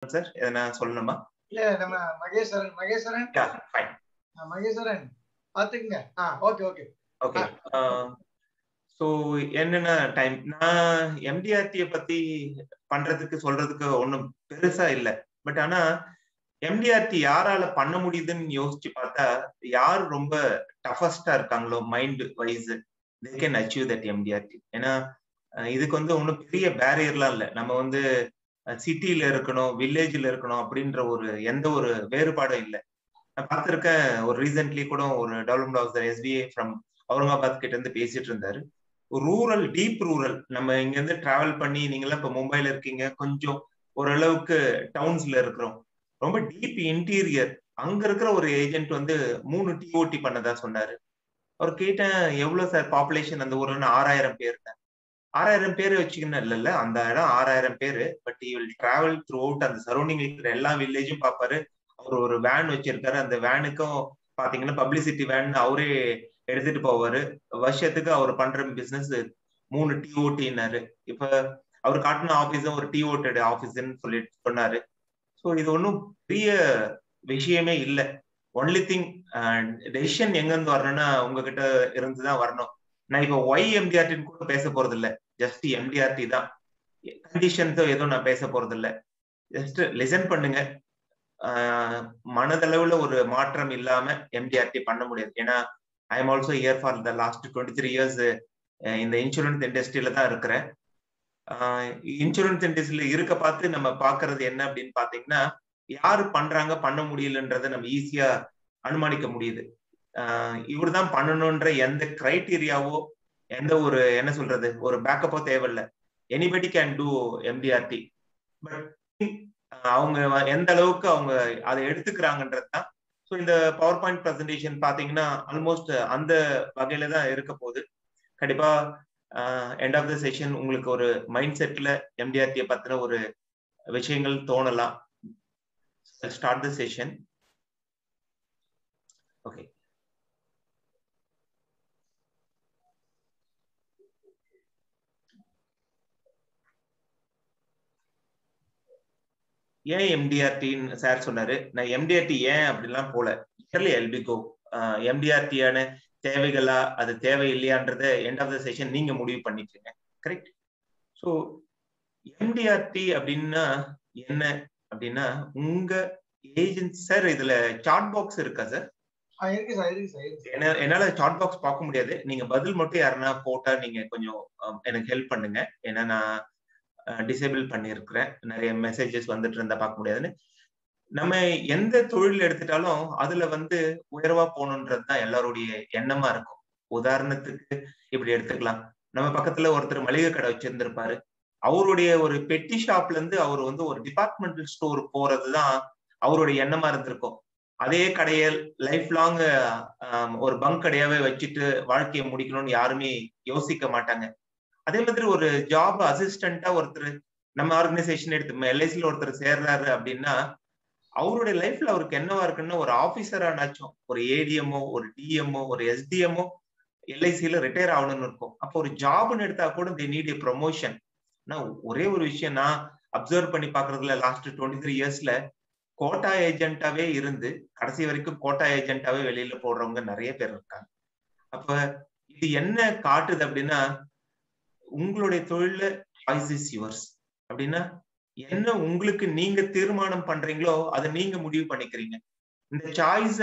Sir எதனா சொல்லணுமா? இல்ல நம்ம மகேஸ்வரன் ஃபைன். மகேஸ்வரன் பாத்துக்குங்க. Okay okay okay. ஸோ என்னென்ன டைம் நான் எம்டிஆர்டியை பத்தி பண்றதுக்கு சொல்றதுக்கு ஒன்றும் பெருசா இல்லை. பட் ஆனா எம்டிஆர்டி யாரால பண்ண முடியுதுன்னு யோசிச்சு பார்த்தா யார் ரொம்ப டஃபஸ்டா இருக்காங்களோ mind wise they can achieve that MDRT. ஏன்னா இதுக்கு வந்து ஒன்றும் பெரிய பேரியர்லாம் இல்லை. நம்ம வந்து சிட்டியில இருக்கணும் வில்லேஜ்ல இருக்கணும் அப்படின்ற எந்த ஒரு வேறுபாடும் இல்லை. நான் பார்த்திருக்கேன். ஒரு ரீசென்ட்லி கூட ஒரு development officer SBI from Aurangabad கிட்ட இருந்து பேசிட்டு இருந்தாரு. ரூரல் டீப் ரூரல் நம்ம இங்க இருந்து டிராவல் பண்ணி நீங்களாம் இப்ப மும்பைல இருக்கீங்க, கொஞ்சம் ஓரளவுக்கு டவுன்ஸ்ல இருக்கிறோம். ரொம்ப டீப் இன்டீரியர் அங்க இருக்கிற ஒரு ஏஜென்ட் வந்து 3 டிஓடி பண்ணதா சொன்னாரு. அவர் கேட்டேன் எவ்வளவு சார் பாப்புலேஷன் அந்த ஊர்ல? 6000 பேர். 6000 பேர் வச்சுக்கணும் இல்ல அந்த இடம் 6000 பேரு. But you will travel through out அந்த சரௌண்டிங் இருக்கிற எல்லா வில்லேஜும் பாப்பாரு. அவர் ஒரு வேன் வச்சிருக்காரு. அந்த வேனுக்கும் பாத்தீங்கன்னா பப்ளிசிட்டி வேன் அவரே எடுத்துட்டு போவாரு. வருஷத்துக்கு அவர் பண்ற பிசினஸ் 3 டிஓடினாரு. இப்ப அவர் காட்டின ஆபீஸும் ஒரு டிஓட்டட் ஆபீஸ்ன்னு சொல்லிட்டு சொன்னாரு. ஸோ இது ஒன்றும் பெரிய விஷயமே இல்லை. ஒன்லி திங் டெசிஷன் எங்க இருந்து வரணும்னா உங்ககிட்ட இருந்துதான் வரணும். நான் இப்போ ஒய் எம்டிஆர்டின்னு கூட பேச போறது இல்லை. ஜஸ்ட் எம்டிஆர்டி தான். கண்டிஷன்ஸோ எதுவும் நான் பேச போறது இல்லை. ஜஸ்ட் லிசன் பண்ணுங்க. மனதளவுல ஒரு மாற்றம் இல்லாம எம்டிஆர்டி பண்ண முடியாது. ஏன்னா I am also here for the last 23 years இந்த இன்சூரன்ஸ் இண்டஸ்ட்ரியில தான் இருக்கிறேன். இன்சூரன்ஸ் இண்டஸ்ட்ரியில இருக்க பார்த்து நம்ம பாக்குறது என்ன அப்படின்னு பாத்தீங்கன்னா யாரு பண்றாங்க பண்ண முடியலன்றத நம்ம ஈஸியா அனுமானிக்க முடியுது. இவர் தான் பண்ணணும்ன்ற எந்த கிரைட்டீரியாவோ எந்த ஒரு என்ன சொல்றது ஒரு பேக்கப்போ தேவையில்லை. Anybody can do MDRT. But அவங்க எந்த அளவுக்கு அவங்க அதை எடுத்துக்கிறாங்கன்றது தான். ஸோ இந்த பவர் பாயிண்ட் ப்ரெசன்டேஷன் பாத்தீங்கன்னா ஆல்மோஸ்ட் அந்த வகையில தான் இருக்க போகுது. கண்டிப்பா எண்ட் ஆஃப் த செஷன் உங்களுக்கு ஒரு மைண்ட் செட்ல எம்டிஆர்டியை பத்தின ஒரு விஷயங்கள் தோணலாம். Start the session. ஓகே. ஏன் எம்டிஆர்டின்னு சார் சொன்னாரு. நான் எம்டிஆர்டி ஏன் அப்படிலாம் போல எல்பிகோ எம்டிஆர்டியான தேவைகளா அது தேவை இல்லையான்றத எண்ட் ஆஃப் த செஷன் நீங்க முடிவு பண்ணிக்கங்க. கரெக்ட். ஸோ எம்டிஆர்டி அப்படின்னா என்ன அப்படின்னா உங்க ஏஜென்ட் சார் இதுல சாட் பாக்ஸ் இருக்கா சார்? என்னால சாட் பாக்ஸ் பார்க்க முடியாது. நீங்க பதில் மட்டும் யாருன்னா போட்டா நீங்க கொஞ்சம் எனக்கு ஹெல்ப் பண்ணுங்க. ஏன்னா நான் டிசேபிள் பண்ணியிருக்கிறேன். நிறைய மெசேஜஸ் வந்துட்டு இருந்தா பார்க்க முடியாதுன்னு. நம்ம எந்த தொழில் எடுத்துட்டாலும் அதுல வந்து உயர்வா போகணுன்றதுதான் எல்லாருடைய எண்ணமா இருக்கும். உதாரணத்துக்கு இப்படி எடுத்துக்கலாம். நம்ம பக்கத்துல ஒருத்தர் மளிகை கடை வச்சிருந்திருப்பாரு. அவருடைய ஒரு பெட்டி ஷாப்ல இருந்து அவர் வந்து ஒரு டிபார்ட்மெண்டல் ஸ்டோர் போறதுதான் அவருடைய எண்ணமா இருந்திருக்கும். அதே கடையை லைஃப் லாங் ஒரு பங்க் கடையாவே வச்சுட்டு வாழ்க்கையை முடிக்கணும்னு யாருமே யோசிக்க மாட்டாங்க. அதே மாதிரி ஒரு ஜாப் அசிஸ்டண்டா ஒருத்தர் நம்ம ஆர்கனைசேஷன் எடுத்து எல்ஐசில ஒருத்தர் சேர்றாரு அப்படின்னா அவருடைய லைஃப்ல அவருக்கு என்னவா இருக்குன்னா ஒரு ஆபீசரானாச்சும் ஒரு ஏடிஎம்ஓ ஒரு டிஎம்ஓ ஒரு எஸ்டிஎம்ஓ எல்ஐசில ரிட்டையர் ஆகணும்னு இருக்கும். அப்போ ஒரு ஜாப்னு எடுத்தா கூட தே நீட் எ ப்ரொமோஷன். ஒரே ஒரு விஷயம் நான் அப்சர்வ் பண்ணி பாக்குறதுல லாஸ்ட் 23 இயர்ஸ்ல கோட்டா ஏஜென்ட்டாவே இருந்து கடைசி வரைக்கும் கோட்டா ஏஜென்ட்டாவே வெளியில போடுறவங்க நிறைய பேர் இருக்காங்க. அப்ப இது என்ன காட்டுது அப்படின்னா உங்களுடைய தொழில சாய்ஸ் இஸ் யுவர்ஸ். அப்படின்னா என்ன உங்களுக்கு நீங்க தீர்மானம் பண்றீங்களோ அதை நீங்க முடிவு பண்ணிக்கிறீங்க. இந்த சாய்ஸ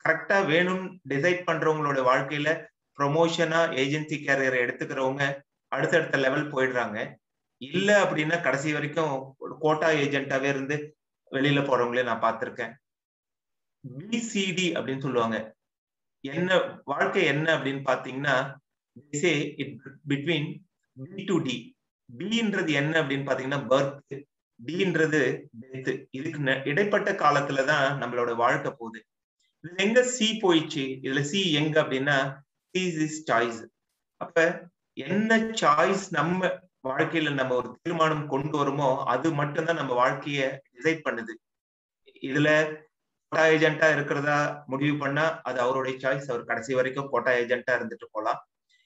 கரெக்டா வேணும்னு டிசைட் பண்றவங்களோட வாழ்க்கையில ப்ரொமோஷனா ஏஜென்சி கேரியரை எடுத்துக்கிறவங்க அடுத்தடுத்த லெவல் போயிடுறாங்க. இல்ல அப்படின்னா கடைசி வரைக்கும் கோட்டா ஏஜென்ட்டாவே இருந்து வெளியில போறவங்களே நான் பார்த்திருக்கேன். பிசிடி அப்படின்னு சொல்லுவாங்க. என்ன வாழ்க்கை என்ன அப்படின்னு பாத்தீங்கன்னா பிட்வீன் பி டு டி. பின்றது என்ன அப்படின்னு பாத்தீங்கன்னா பர்த், டின்றது டெத். இதுக்கு இடைப்பட்ட காலத்துலதான் நம்மளோட வாழ்க்கை போகுது. இதுல எங்க சி போயிடுச்சு, இதுல சி எங்க அப்படின்னா சாய்ஸ். அப்ப என்ன சாய்ஸ் நம்ம வாழ்க்கையில நம்ம ஒரு தீர்மானம் கொண்டு வருமோ அது மட்டும்தான் நம்ம வாழ்க்கைய டிசைட் பண்ணுது. இதுல கோட்டா ஏஜென்ட்டா இருக்கிறதா முடிவு பண்ணா அது அவருடைய சாய்ஸ். அவர் கடைசி வரைக்கும் கோட்டா ஏஜென்ட்டா இருந்துட்டு போலாம்.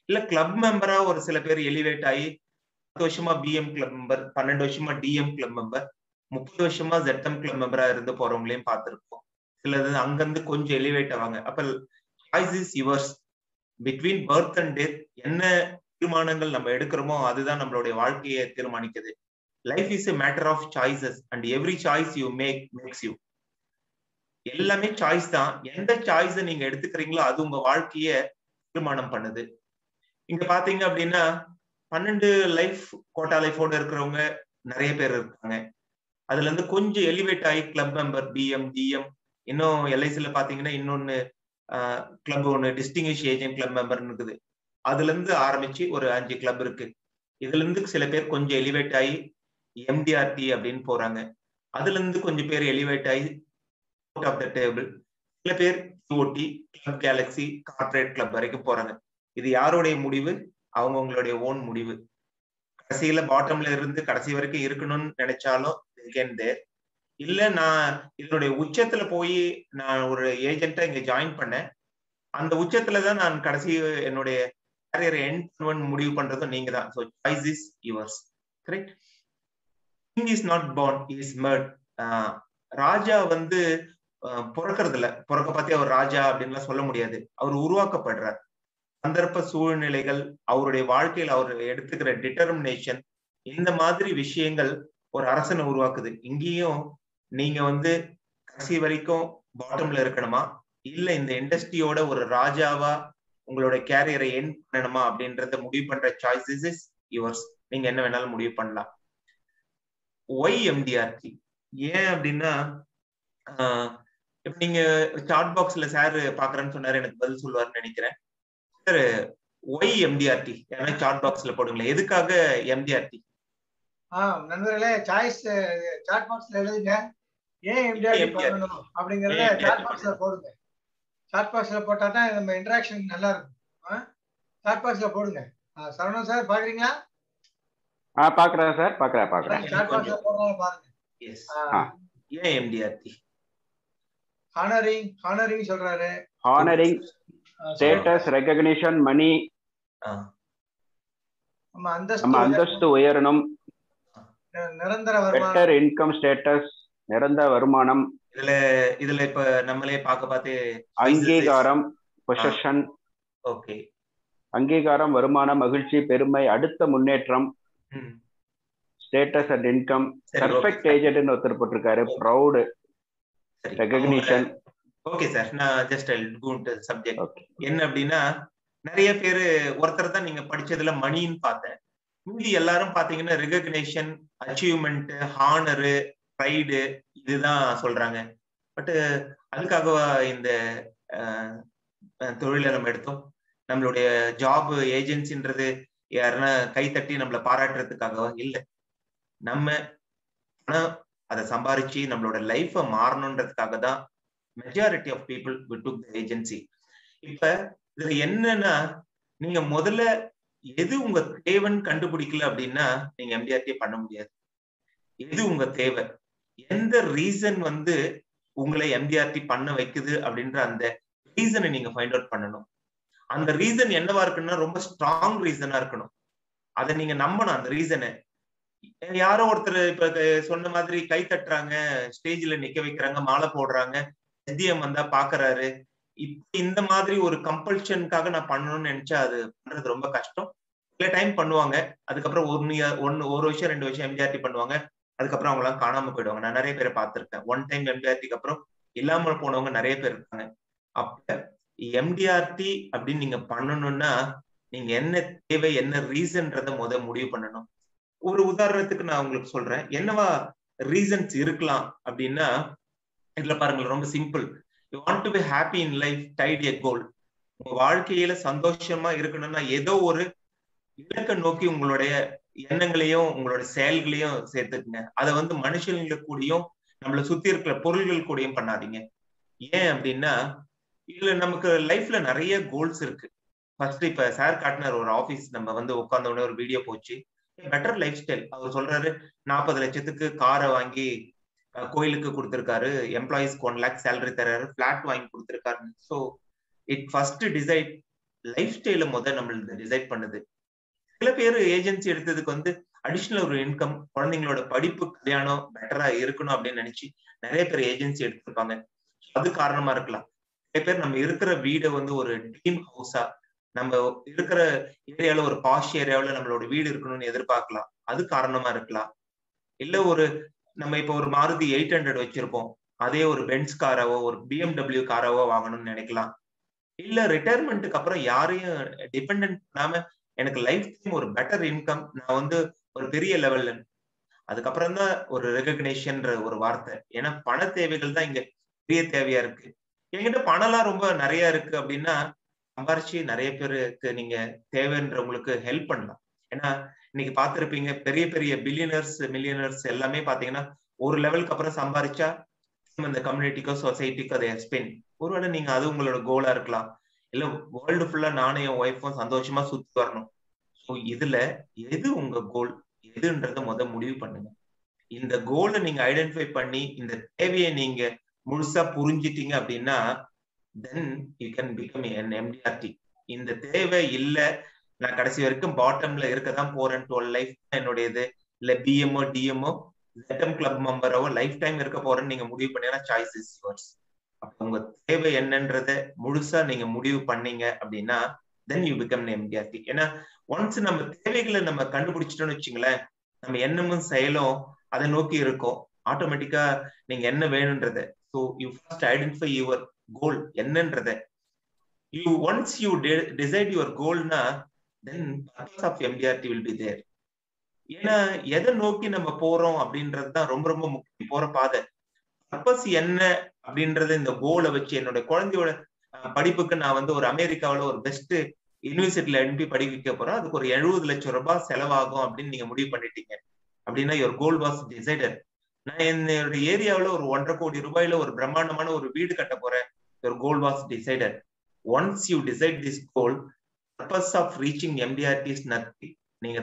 இல்ல கிளப் மெம்பரா ஒரு சில பேர் எலிவேட் ஆகி 10 வருஷமா பிஎம் கிளப் மெம்பர், 12 வருஷமா டிஎம் கிளப் மெம்பர், 30 வருஷமா ZM கிளப் மெம்பரா இருந்து போறவங்களையும் பார்த்திருப்போம். சிலது அங்கிருந்து கொஞ்சம் எலிவேட் ஆவாங்க. அப்ப choice is yours. Between birth and death என்ன தீர்மானங்கள் நம்ம எடுக்கிறோமோ அதுதான் நம்மளுடைய வாழ்க்கையை தீர்மானிக்குது. Life is a matter of choices and every choice you makes you. எல்லாமே சாய்ஸ் தான். எந்த சாய்ஸை நீங்க எடுத்துக்கிறீங்களோ அது உங்க வாழ்க்கைய தீர்மானம் பண்ணுது. இங்க பாத்தீங்க அப்படின்னா 12 லைஃப் கோட்டா லைஃபோட இருக்கிறவங்க நிறைய பேர் இருக்காங்க. அதுல இருந்து கொஞ்சம் எலிவேட் ஆகி கிளப் மெம்பர் BM DM, இன்னும் LICல பாத்தீங்கன்னா இன்னொன்னு கிளப் ஒன்று டிஸ்டிங்கிஷ் ஏஜென்ட் கிளப் மெம்பர்னு இருக்குது. அதுல இருந்து ஆரம்பிச்சு ஒரு 5 கிளப் இருக்கு. இதுல இருந்து சில பேர் கொஞ்சம் எலிவேட் ஆகி MDRT அப்படின்னு போறாங்க. அதுல இருந்து கொஞ்சம் பேர் எலிவேட் ஆகி அவுட் ஆஃப் த டேபிள், சில பேர் QOT, club Galaxy, corporate club வரைக்கும் போறாங்க. இது யாருடைய முடிவு? அவங்களுடைய ஓன் முடிவு. கடைசியில பாட்டம்ல இருந்து கடைசி வரைக்கும் இருக்கணும்னு நினைச்சாலும் இல்ல நான் இதனுடைய உச்சத்துல போய் நான் ஒரு ஏஜென்ட்டா இங்க ஜாயின் பண்ணேன், அந்த உச்சத்துலதான் நான் கடைசி என்னுடைய கேரியரை எண்ட் பண்ணுவேன்னு முடிவு பண்றதும் நீங்க தான். So choice is yours. Correct. King is not born, is made. ராஜா வந்து பிறக்கிறது இல்ல. பிறக்க பார்த்து அவர் ராஜா அப்படின்லாம் சொல்ல முடியாது. அவர் உருவாக்கப்படுறார். சந்தர்ப்ப சூழ்நிலைகள், அவருடைய வாழ்க்கையில் அவர் எடுத்துக்கிற டிட்டர்மினேஷன், இந்த மாதிரி விஷயங்கள் ஒரு அரசனை உருவாக்குது. இங்கேயும் நீங்க வந்து கடைசி வரைக்கும் பாட்டம்ல இருக்கணுமா, இல்ல இந்த இண்டஸ்ட்ரியோட ஒரு ராஜாவா உங்களோட கேரியரை எண்ட் பண்ணணுமா அப்படின்றத முடிவு பண்ற சாய்ஸஸ் இஸ் யுவர்ஸ். நீங்க என்ன வேணாலும் முடிவு பண்ணலாம். Why MDRT? ஏன் அப்படின்னா, இப்ப நீங்க சாட் பாக்ஸ்ல சார் பாக்குறேன்னு சொன்னாரு, எனக்கு பதில் சொல்லுவாருன்னு நினைக்கிறேன். Sir why MDRT? ஏன்னா சாட் பாக்ஸ்ல போடுங்களேன், எதுக்காக MDRT? நண்பர்களே, சாய்ஸ் சாட் பாக்ஸ்ல எழுதுங்க. ஏன் MDRT பண்ணணும் அப்படிங்கறத சாட் பாக்ஸ்ல போடுங்க. சாட் பாக்ஸ்ல போட்டா தான் நம்ம இன்டராக்ஷன் நல்லா இருக்கும். சாட் பாக்ஸ்ல போடுங்க. சரவணன் சார் பாக்குறீங்களா? பாக்குறேன் சார், பாக்குறேன். சாட் பாக்ஸ்ல போடுறத பாருங்க. எஸ். ஏன் MDRT? ஹானரிங் சொல்றாரு. ஹானரிங், ஸ்டேட்டஸ், ரெகக்னிஷன், மணி. நம்ம அந்தஸ்து உயரணும். நிரந்தர வருமானம், பெட்டர் இன்கம் ஸ்டேட்டஸ், நிரந்தர வருமானம். இதுல இப்ப நம்மளே பார்த்து அங்கீகாரம், பொசிஷன். ஓகே. அங்கீகாரம், வருமானம், மகிழ்ச்சி, பெருமை, அடுத்த முன்னேற்றம், ஸ்டேட்டஸ் அண்ட் இன்கம். பெர்ஃபெக்ட் ஏஜென்ட்னு ஒருத்தர் போட்டிருக்காரு. Proud, recognition. ஓகே சார், நான் ஜஸ்ட் சப்ஜெக்ட் என்ன அப்படின்னா, நிறைய பேரு ஒருத்தர் தான் நீங்க படிச்சதுல மணின்னு பார்த்தேன். மீதி எல்லாரும் பாத்தீங்கன்னா ரெகக்னேஷன், அச்சீவ்மெண்ட், ஹானரு, ப்ரைடு இதுதான் சொல்றாங்க. பட் அதுக்காக இந்த தொழிலை நம்ம எடுத்தோம். நம்மளுடைய ஜாப் ஏஜென்சின்றது யாருன்னா கைத்தட்டி நம்மளை பாராட்டுறதுக்காகவா? இல்லை. நம்ம அதை சம்பாரிச்சு நம்மளோட லைஃப மாறணுன்றதுக்காக தான் majority of people we took the agency. இப்ப இதுல என்னன்னா, நீங்க முதல்ல எது உங்க தேவைன்னு கண்டுபிடிக்கல அப்படின்னா நீங்க MDRT பண்ண முடியாது. எது உங்க தேவை, எந்த ரீசன் வந்து உங்களை MDRT பண்ண வைக்குது அப்படின்ற அந்த ரீசனை நீங்க ஃபைண்ட் அவுட் பண்ணணும். அந்த ரீசன் என்னவா இருக்குன்னா ரொம்ப ஸ்ட்ராங் ரீசனா இருக்கணும். அதை நீங்க நம்பணும். அந்த ரீசனை யாரோ ஒருத்தர் இப்ப சொன்ன மாதிரி கை தட்டுறாங்க, ஸ்டேஜ்ல நிக்க வைக்கிறாங்க, மாலை போடுறாங்க, SDM வந்தா பாக்குறாரு, இப்ப இந்த மாதிரி ஒரு கம்பல்ஷனுக்காக நான் பண்ணணும்னு நினைச்சா அது பண்றது ரொம்ப கஷ்டம். சில டைம் பண்ணுவாங்க, அதுக்கப்புறம் ஒரு வருஷம் 2 வருஷம் MDRT பண்ணுவாங்க, அதுக்கப்புறம் அவங்க எல்லாம் காணாம போயிடுவாங்க. நான் நிறைய பேரை பார்த்திருக்கேன். ஒன் டைம் MDRTக்கு அப்புறம் இல்லாம போனவங்க நிறைய பேர் இருக்காங்க. அப்ப MDRT அப்படின்னு நீங்க பண்ணணும்னா நீங்க என்ன தேவை, என்ன ரீசன்றத முடிவு பண்ணணும். ஒரு உதாரணத்துக்கு நான் உங்களுக்கு சொல்றேன், என்னவா ரீசன்ஸ் இருக்கலாம் அப்படின்னா, இதுல பாருங்க, ரொம்ப simple. You want to be happy in life, tied a goal. உங்க வாழ்க்கையில சந்தோஷமா இருக்கணும்னா ஏதோ ஒரு இலக்கை நோக்கி உங்களுடைய எண்ணங்களையும் உங்களோட செயல்களையும் சேர்த்துக்குங்க. அதை வந்து மனுஷங்க கூடயும் நம்மளை சுத்தி இருக்கிற பொருள்கள் கூடயும் பண்ணாதீங்க. ஏன் அப்படின்னா, இதுல நமக்கு லைஃப்ல நிறைய கோல்ஸ் இருக்கு. ஃபர்ஸ்ட் இப்ப சார் காட்டினார் ஒரு ஆபீஸ், நம்ம வந்து உட்கார்ந்த உடனே ஒரு வீடியோ போச்சு, பெட்டர் லைஃப் ஸ்டைல். அவர் சொல்றாரு 40 லட்சத்துக்கு காரை வாங்கி கோயிலுக்கு கொடுத்திருக்காரு, எம்ப்ளாயிஸ்க்கு 1 lakh சேலரி தராரு, பிளாட் வாங்கி கொடுத்திருக்காரு. So it first decide life ஸ்டைல நம்மளுக்கு டிசைட் பண்ணுது. சில பேர் ஏஜென்சி எடுத்ததுக்கு வந்து அடிஷனல் ஒரு இன்கம், குழந்தைங்களோட படிப்பு கல்யாணம் பெட்டரா இருக்கணும் அப்படின்னு நினைச்சு நிறைய பேர் ஏஜென்சி எடுத்திருப்பாங்க. அது காரணமா இருக்கலாம். நிறைய பேர் நம்ம இருக்கிற வீடை வந்து ஒரு ட்ரீம் ஹவுஸா, நம்ம இருக்கிற ஏரியால ஒரு பாஷ் ஏரியாவில நம்மளோட வீடு இருக்கணும்னு எதிர்பார்க்கலாம். அது காரணமா இருக்கலாம். இல்ல நம்ம இப்ப ஒரு மாருதி 800 வச்சிருப்போம், அதே ஒரு பென்ஸ் காராவோ ஒரு BMW காராவோ வாங்கணும்னு நினைக்கலாம். இல்ல ரிட்டையர்மெண்ட்டுக்கு அப்புறம் யாரையும் டிபெண்டன்ட் பண்ணாம எனக்கு லைஃப் டைம் ஒரு பெட்டர் இன்கம், நான் வந்து ஒரு பெரிய லெவல்ல, அதுக்கப்புறம் தான் ஒரு ரெகக்னேஷன்ற ஒரு வார்த்தை. ஏன்னா பண தேவைகள் தான் இங்க பெரிய தேவையா இருக்கு. என்கிட்ட பணம்லாம் ரொம்ப நிறைய இருக்கு அப்படின்னா சம்பாரிச்சு நிறைய பேருக்கு நீங்க தேவைன்றவங்களுக்கு ஹெல்ப் பண்ணலாம். ஏன்னா இன்னைக்கு பார்த்திருப்பீங்க, பெரிய பெரிய பில்லியனர்ஸ் மில்லியனர்ஸ் எல்லாமே பாத்தீங்கன்னா ஒரு லெவலுக்கு அப்புறம் சம்பாரிச்சா இந்த கம்யூனிட்டிக்கோ சொசைட்டிக்கோ அதை எக்ஸ்பெண்ட். ஒருவேளை நீங்க அது உங்களோட கோலா இருக்கலாம். இல்ல வேர்ல்டு ஃபுல்லா நானும் என் ஒய்ஃபும் சந்தோஷமா சுத்தி வரணும். ஸோ இதுல எது உங்க கோல் எதுன்றத முடிவு பண்ணுங்க. இந்த கோலை நீங்க ஐடென்டிஃபை பண்ணி இந்த தேவையை நீங்க முழுசா புரிஞ்சிட்டீங்க அப்படின்னா then you can become an MDRT. இந்த தேவை இல்ல, நான் கடைசி வரைக்கும் பாட்டம்ல இருக்கதான் போறேன், 12 லைஃப் என்னுடையது, இல்ல BMO DMO ZM கிளப் மெம்பராவோ லைஃப் டைம் இருக்க போறேன்னு நீங்க முடிவு பண்ணீங்கன்னா சாய்ஸ் இஸ் யுவர்ஸ். அப்ப உங்க தேவை என்னன்றத முழுசா நீங்க முடிவு பண்ணீங்க அப்படின்னா then you become an MDRT. ஏன்னா ஒன்ஸ் நம்ம தேவைகளை நம்ம கண்டுபிடிச்சிட்டோம்னு வச்சுங்களேன், நம்ம எண்ணமும் செயலும் அதை நோக்கி இருக்கும். ஆட்டோமேட்டிக்கா நீங்க என்ன வேணும்ன்றத, so you first identify your goal என்னன்றத. ஒன்ஸ் யூ டிசைட் யுவர் கோல்னா then purpose of MDRT will be there. ஏன்னா எதை நோக்கி நம்ம போறோம் அப்படின்றது தான் ரொம்ப ரொம்ப முக்கியம். போற பாதை பர்பஸ் என்ன அப்படின்றத இந்த கோலை வச்சு என்னோட குழந்தையோட படிப்புக்கு நான் வந்து ஒரு அமெரிக்காவில் ஒரு பெஸ்ட் யூனிவர்சிட்டியில அனுப்பி படிக்க வைக்க போறோம், அதுக்கு ஒரு 70 லட்சம் ரூபாய் செலவாகும் அப்படின்னு நீங்க முடிவு பண்ணிட்டீங்க அப்படின்னா யுவர் கோல் வாஸ் டிசைடட். நான் என்னோட ஏரியாவில் ஒரு 1.5 கோடி ரூபாயில ஒரு பிரம்மாண்டமான ஒரு வீடு கட்ட போறேன், your goal was decided. Once you decide this goal, purpose of reaching MDRT is nothing. நீங்க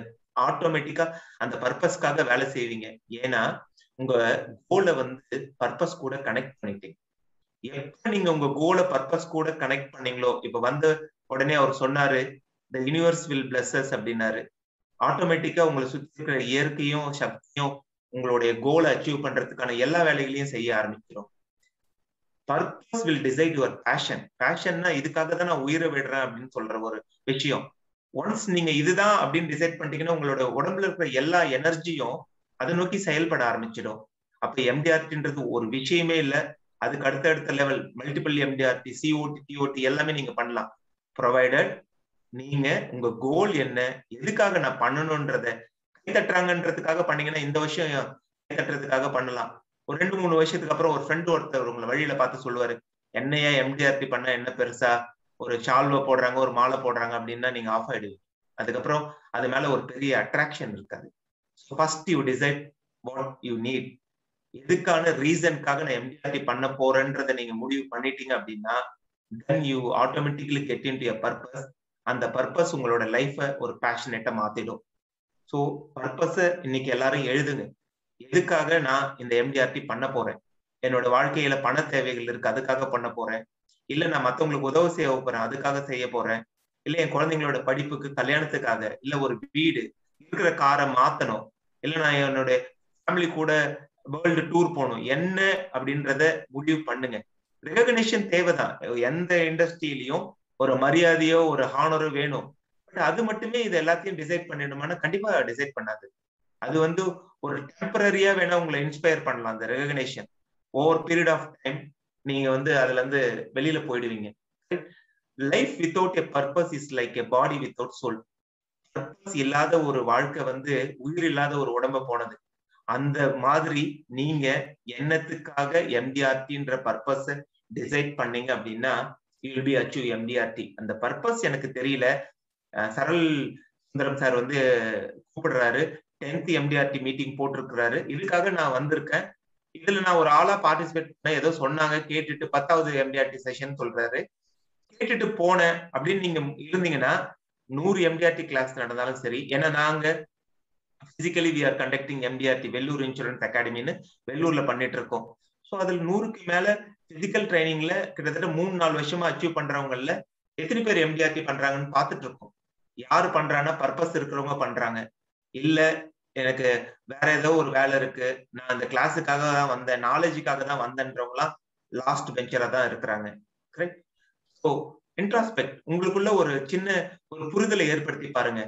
ஆட்டோமேட்டிக்கா அந்த பர்பஸ்க்காக வேலை செய்வீங்க. ஏன்னா உங்க கோலை வந்து பர்பஸ் கூட கனெக்ட் பண்ணிட்டீங்க. எப்ப நீங்க உங்க கோலை பர்பஸ் கூட கனெக்ட் பண்ணீங்களோ, இப்ப வந்து உடனே அவர் சொன்னாரு the universe will bless us அப்படின்னாரு. ஆட்டோமேட்டிக்கா உங்களை சுத்தி இருக்கிற இயற்கையும் சக்தியும் உங்களுடைய கோலை அச்சீவ் பண்றதுக்கான எல்லா வேலைகளையும் செய்ய ஆரம்பிக்கிறோம். Purpose will decide your passion. பேஷன்னா இதுக்காக தான் நான் உயிரை விடுறேன் அப்படின்னு சொல்ற ஒரு விஷயம். ஒன்ஸ் நீங்க இதுதான் அப்படின்னு டிசைட் பண்ணிட்டீங்கன்னா உங்களோட உடம்புல இருக்கிற எல்லா எனர்ஜியும் அதை நோக்கி செயல்பட ஆரம்பிச்சிடும். அப்ப MDRTன்றது ஒரு விஷயமே இல்லை. அதுக்கு அடுத்த level multiple MDRT, COT, TOT எல்லாமே நீங்க பண்ணலாம். ப்ரொவைடட் நீங்க உங்க கோல் என்ன, எதுக்காக நான் பண்ணணும்ன்றத கை தட்டுறாங்கன்றதுக்காக பண்ணீங்கன்னா இந்த விஷயம் கை தட்டுறதுக்காக பண்ணலாம். ஒரு 2-3 வருஷத்துக்கு அப்புறம் ஒரு ஃப்ரெண்ட் ஒருத்தர் உங்களை வழியில பார்த்து சொல்லுவாரு, என்னையா MDRT பண்ணா என்ன பெருசா, ஒரு ஷால்வை போடுறாங்க ஒரு மாலை போடுறாங்க அப்படின்னா நீங்க ஆஃப் ஆயிடுவீங்க. அதுக்கப்புறம் அது மேல ஒரு பெரிய அட்ராக்ஷன் இருக்காது. First you decide what you need. எதுக்கான ரீசனுக்காக நான் MDRT பண்ண போறேன்றதை நீங்க முடிவு பண்ணிட்டீங்க அப்படின்னா then you automatically get into a purpose. அந்த பர்பஸ் உங்களோட லைஃப ஒரு பேஷனேட்டா மாத்திடும். ஸோ பர்பஸ இன்னைக்கு எல்லாரும் எழுதுங்க. எதுக்காக நான் இந்த MDRT பண்ண போறேன்? என்னோட வாழ்க்கையில பண தேவைகள் இருக்கு, அதுக்காக பண்ண போறேன். இல்ல நான் மத்தவங்களுக்கு உதவி செய்ய போறேன், அதுக்காக செய்ய போறேன். இல்ல என் குழந்தைங்களோட படிப்புக்கு, கல்யாணத்துக்காக, இல்ல ஒரு வீடு இருக்கிற காரை மாத்தணும், இல்ல நான் என்னோட ஃபேமிலி கூட வேர்ல்டு டூர் போகணும், என்ன அப்படின்றத முடிவு பண்ணுங்க. ரெகக்னிஷன் தேவைதான். எந்த இண்டஸ்ட்ரியிலையும் ஒரு மரியாதையோ ஒரு ஹானரோ வேணும். பட் அது மட்டுமே இது எல்லாத்தையும் டிசைட் பண்ணிடுமானா கண்டிப்பா டிசைட் பண்ணாது. அது வந்து ஒரு டெம்பரரியா வேணா உங்களை இன்ஸ்பயர் பண்ணலாம். அந்த recognition over period of time நீங்க வந்து அதுல இருந்து வெளியில போயிடுவீங்க. Life without a purpose is like a body without soul. பர்பஸ் இல்லாத ஒரு வாழ்க்கை வந்து உயிர் இல்லாத ஒரு உடம்ப போனது. அந்த மாதிரி நீங்க எண்ணத்துக்காக MDRTன்ற பர்பஸ் டிசைட் பண்ணீங்க அப்படின்னா you will be achieve MDRT. அந்த பர்பஸ் எனக்கு தெரியல, சரல் சுந்தரம் சார் வந்து கூப்பிடுறாரு, 10th MDRT மீட்டிங் போட்டிருக்கிறாரு, இதுக்காக நான் வந்திருக்கேன், இதுல நான் ஒரு ஆளா பார்ட்டிசிபேட் பண்ண ஏதோ சொன்னாங்க கேட்டுட்டு 10வது MDRT செஷன் சொல்றாரு, கேட்டுட்டு போனேன் அப்படின்னு நீங்க இருந்தீங்கன்னா 100 MDRT கிளாஸ் நடந்தாலும் சரி. ஏன்னா நாங்க physically we are conducting MDRT Vellore insurance அகாடமின்னு வெள்ளூர்ல பண்ணிட்டு இருக்கோம். ஸோ அதுல 100க்கு மேல பிசிக்கல் ட்ரைனிங்ல கிட்டத்தட்ட 3-4 வருஷமா அச்சீவ் பண்றவங்கல்ல எத்தனை பேர் MDRT பண்றாங்கன்னு பார்த்துட்டு இருக்கோம். யாரு பண்றாங்கன்னா பர்பஸ் இருக்கிறவங்க பண்றாங்க, இல்ல எனக்கு வேற ஏதோ ஒரு வேலை இருக்கு, நான் அந்த கிளாஸுக்காக தான் வந்தேன், நாலேஜுக்காக தான் வந்தேன்றவங்களாம் லாஸ்ட் பெஞ்சரா தான் இருக்கிறாங்க. கரெக்ட்? ஸோ இன்ட்ராஸ்பெக்ட், உங்களுக்குள்ள ஒரு சின்ன ஒரு புரிதலை ஏற்படுத்தி பாருங்க.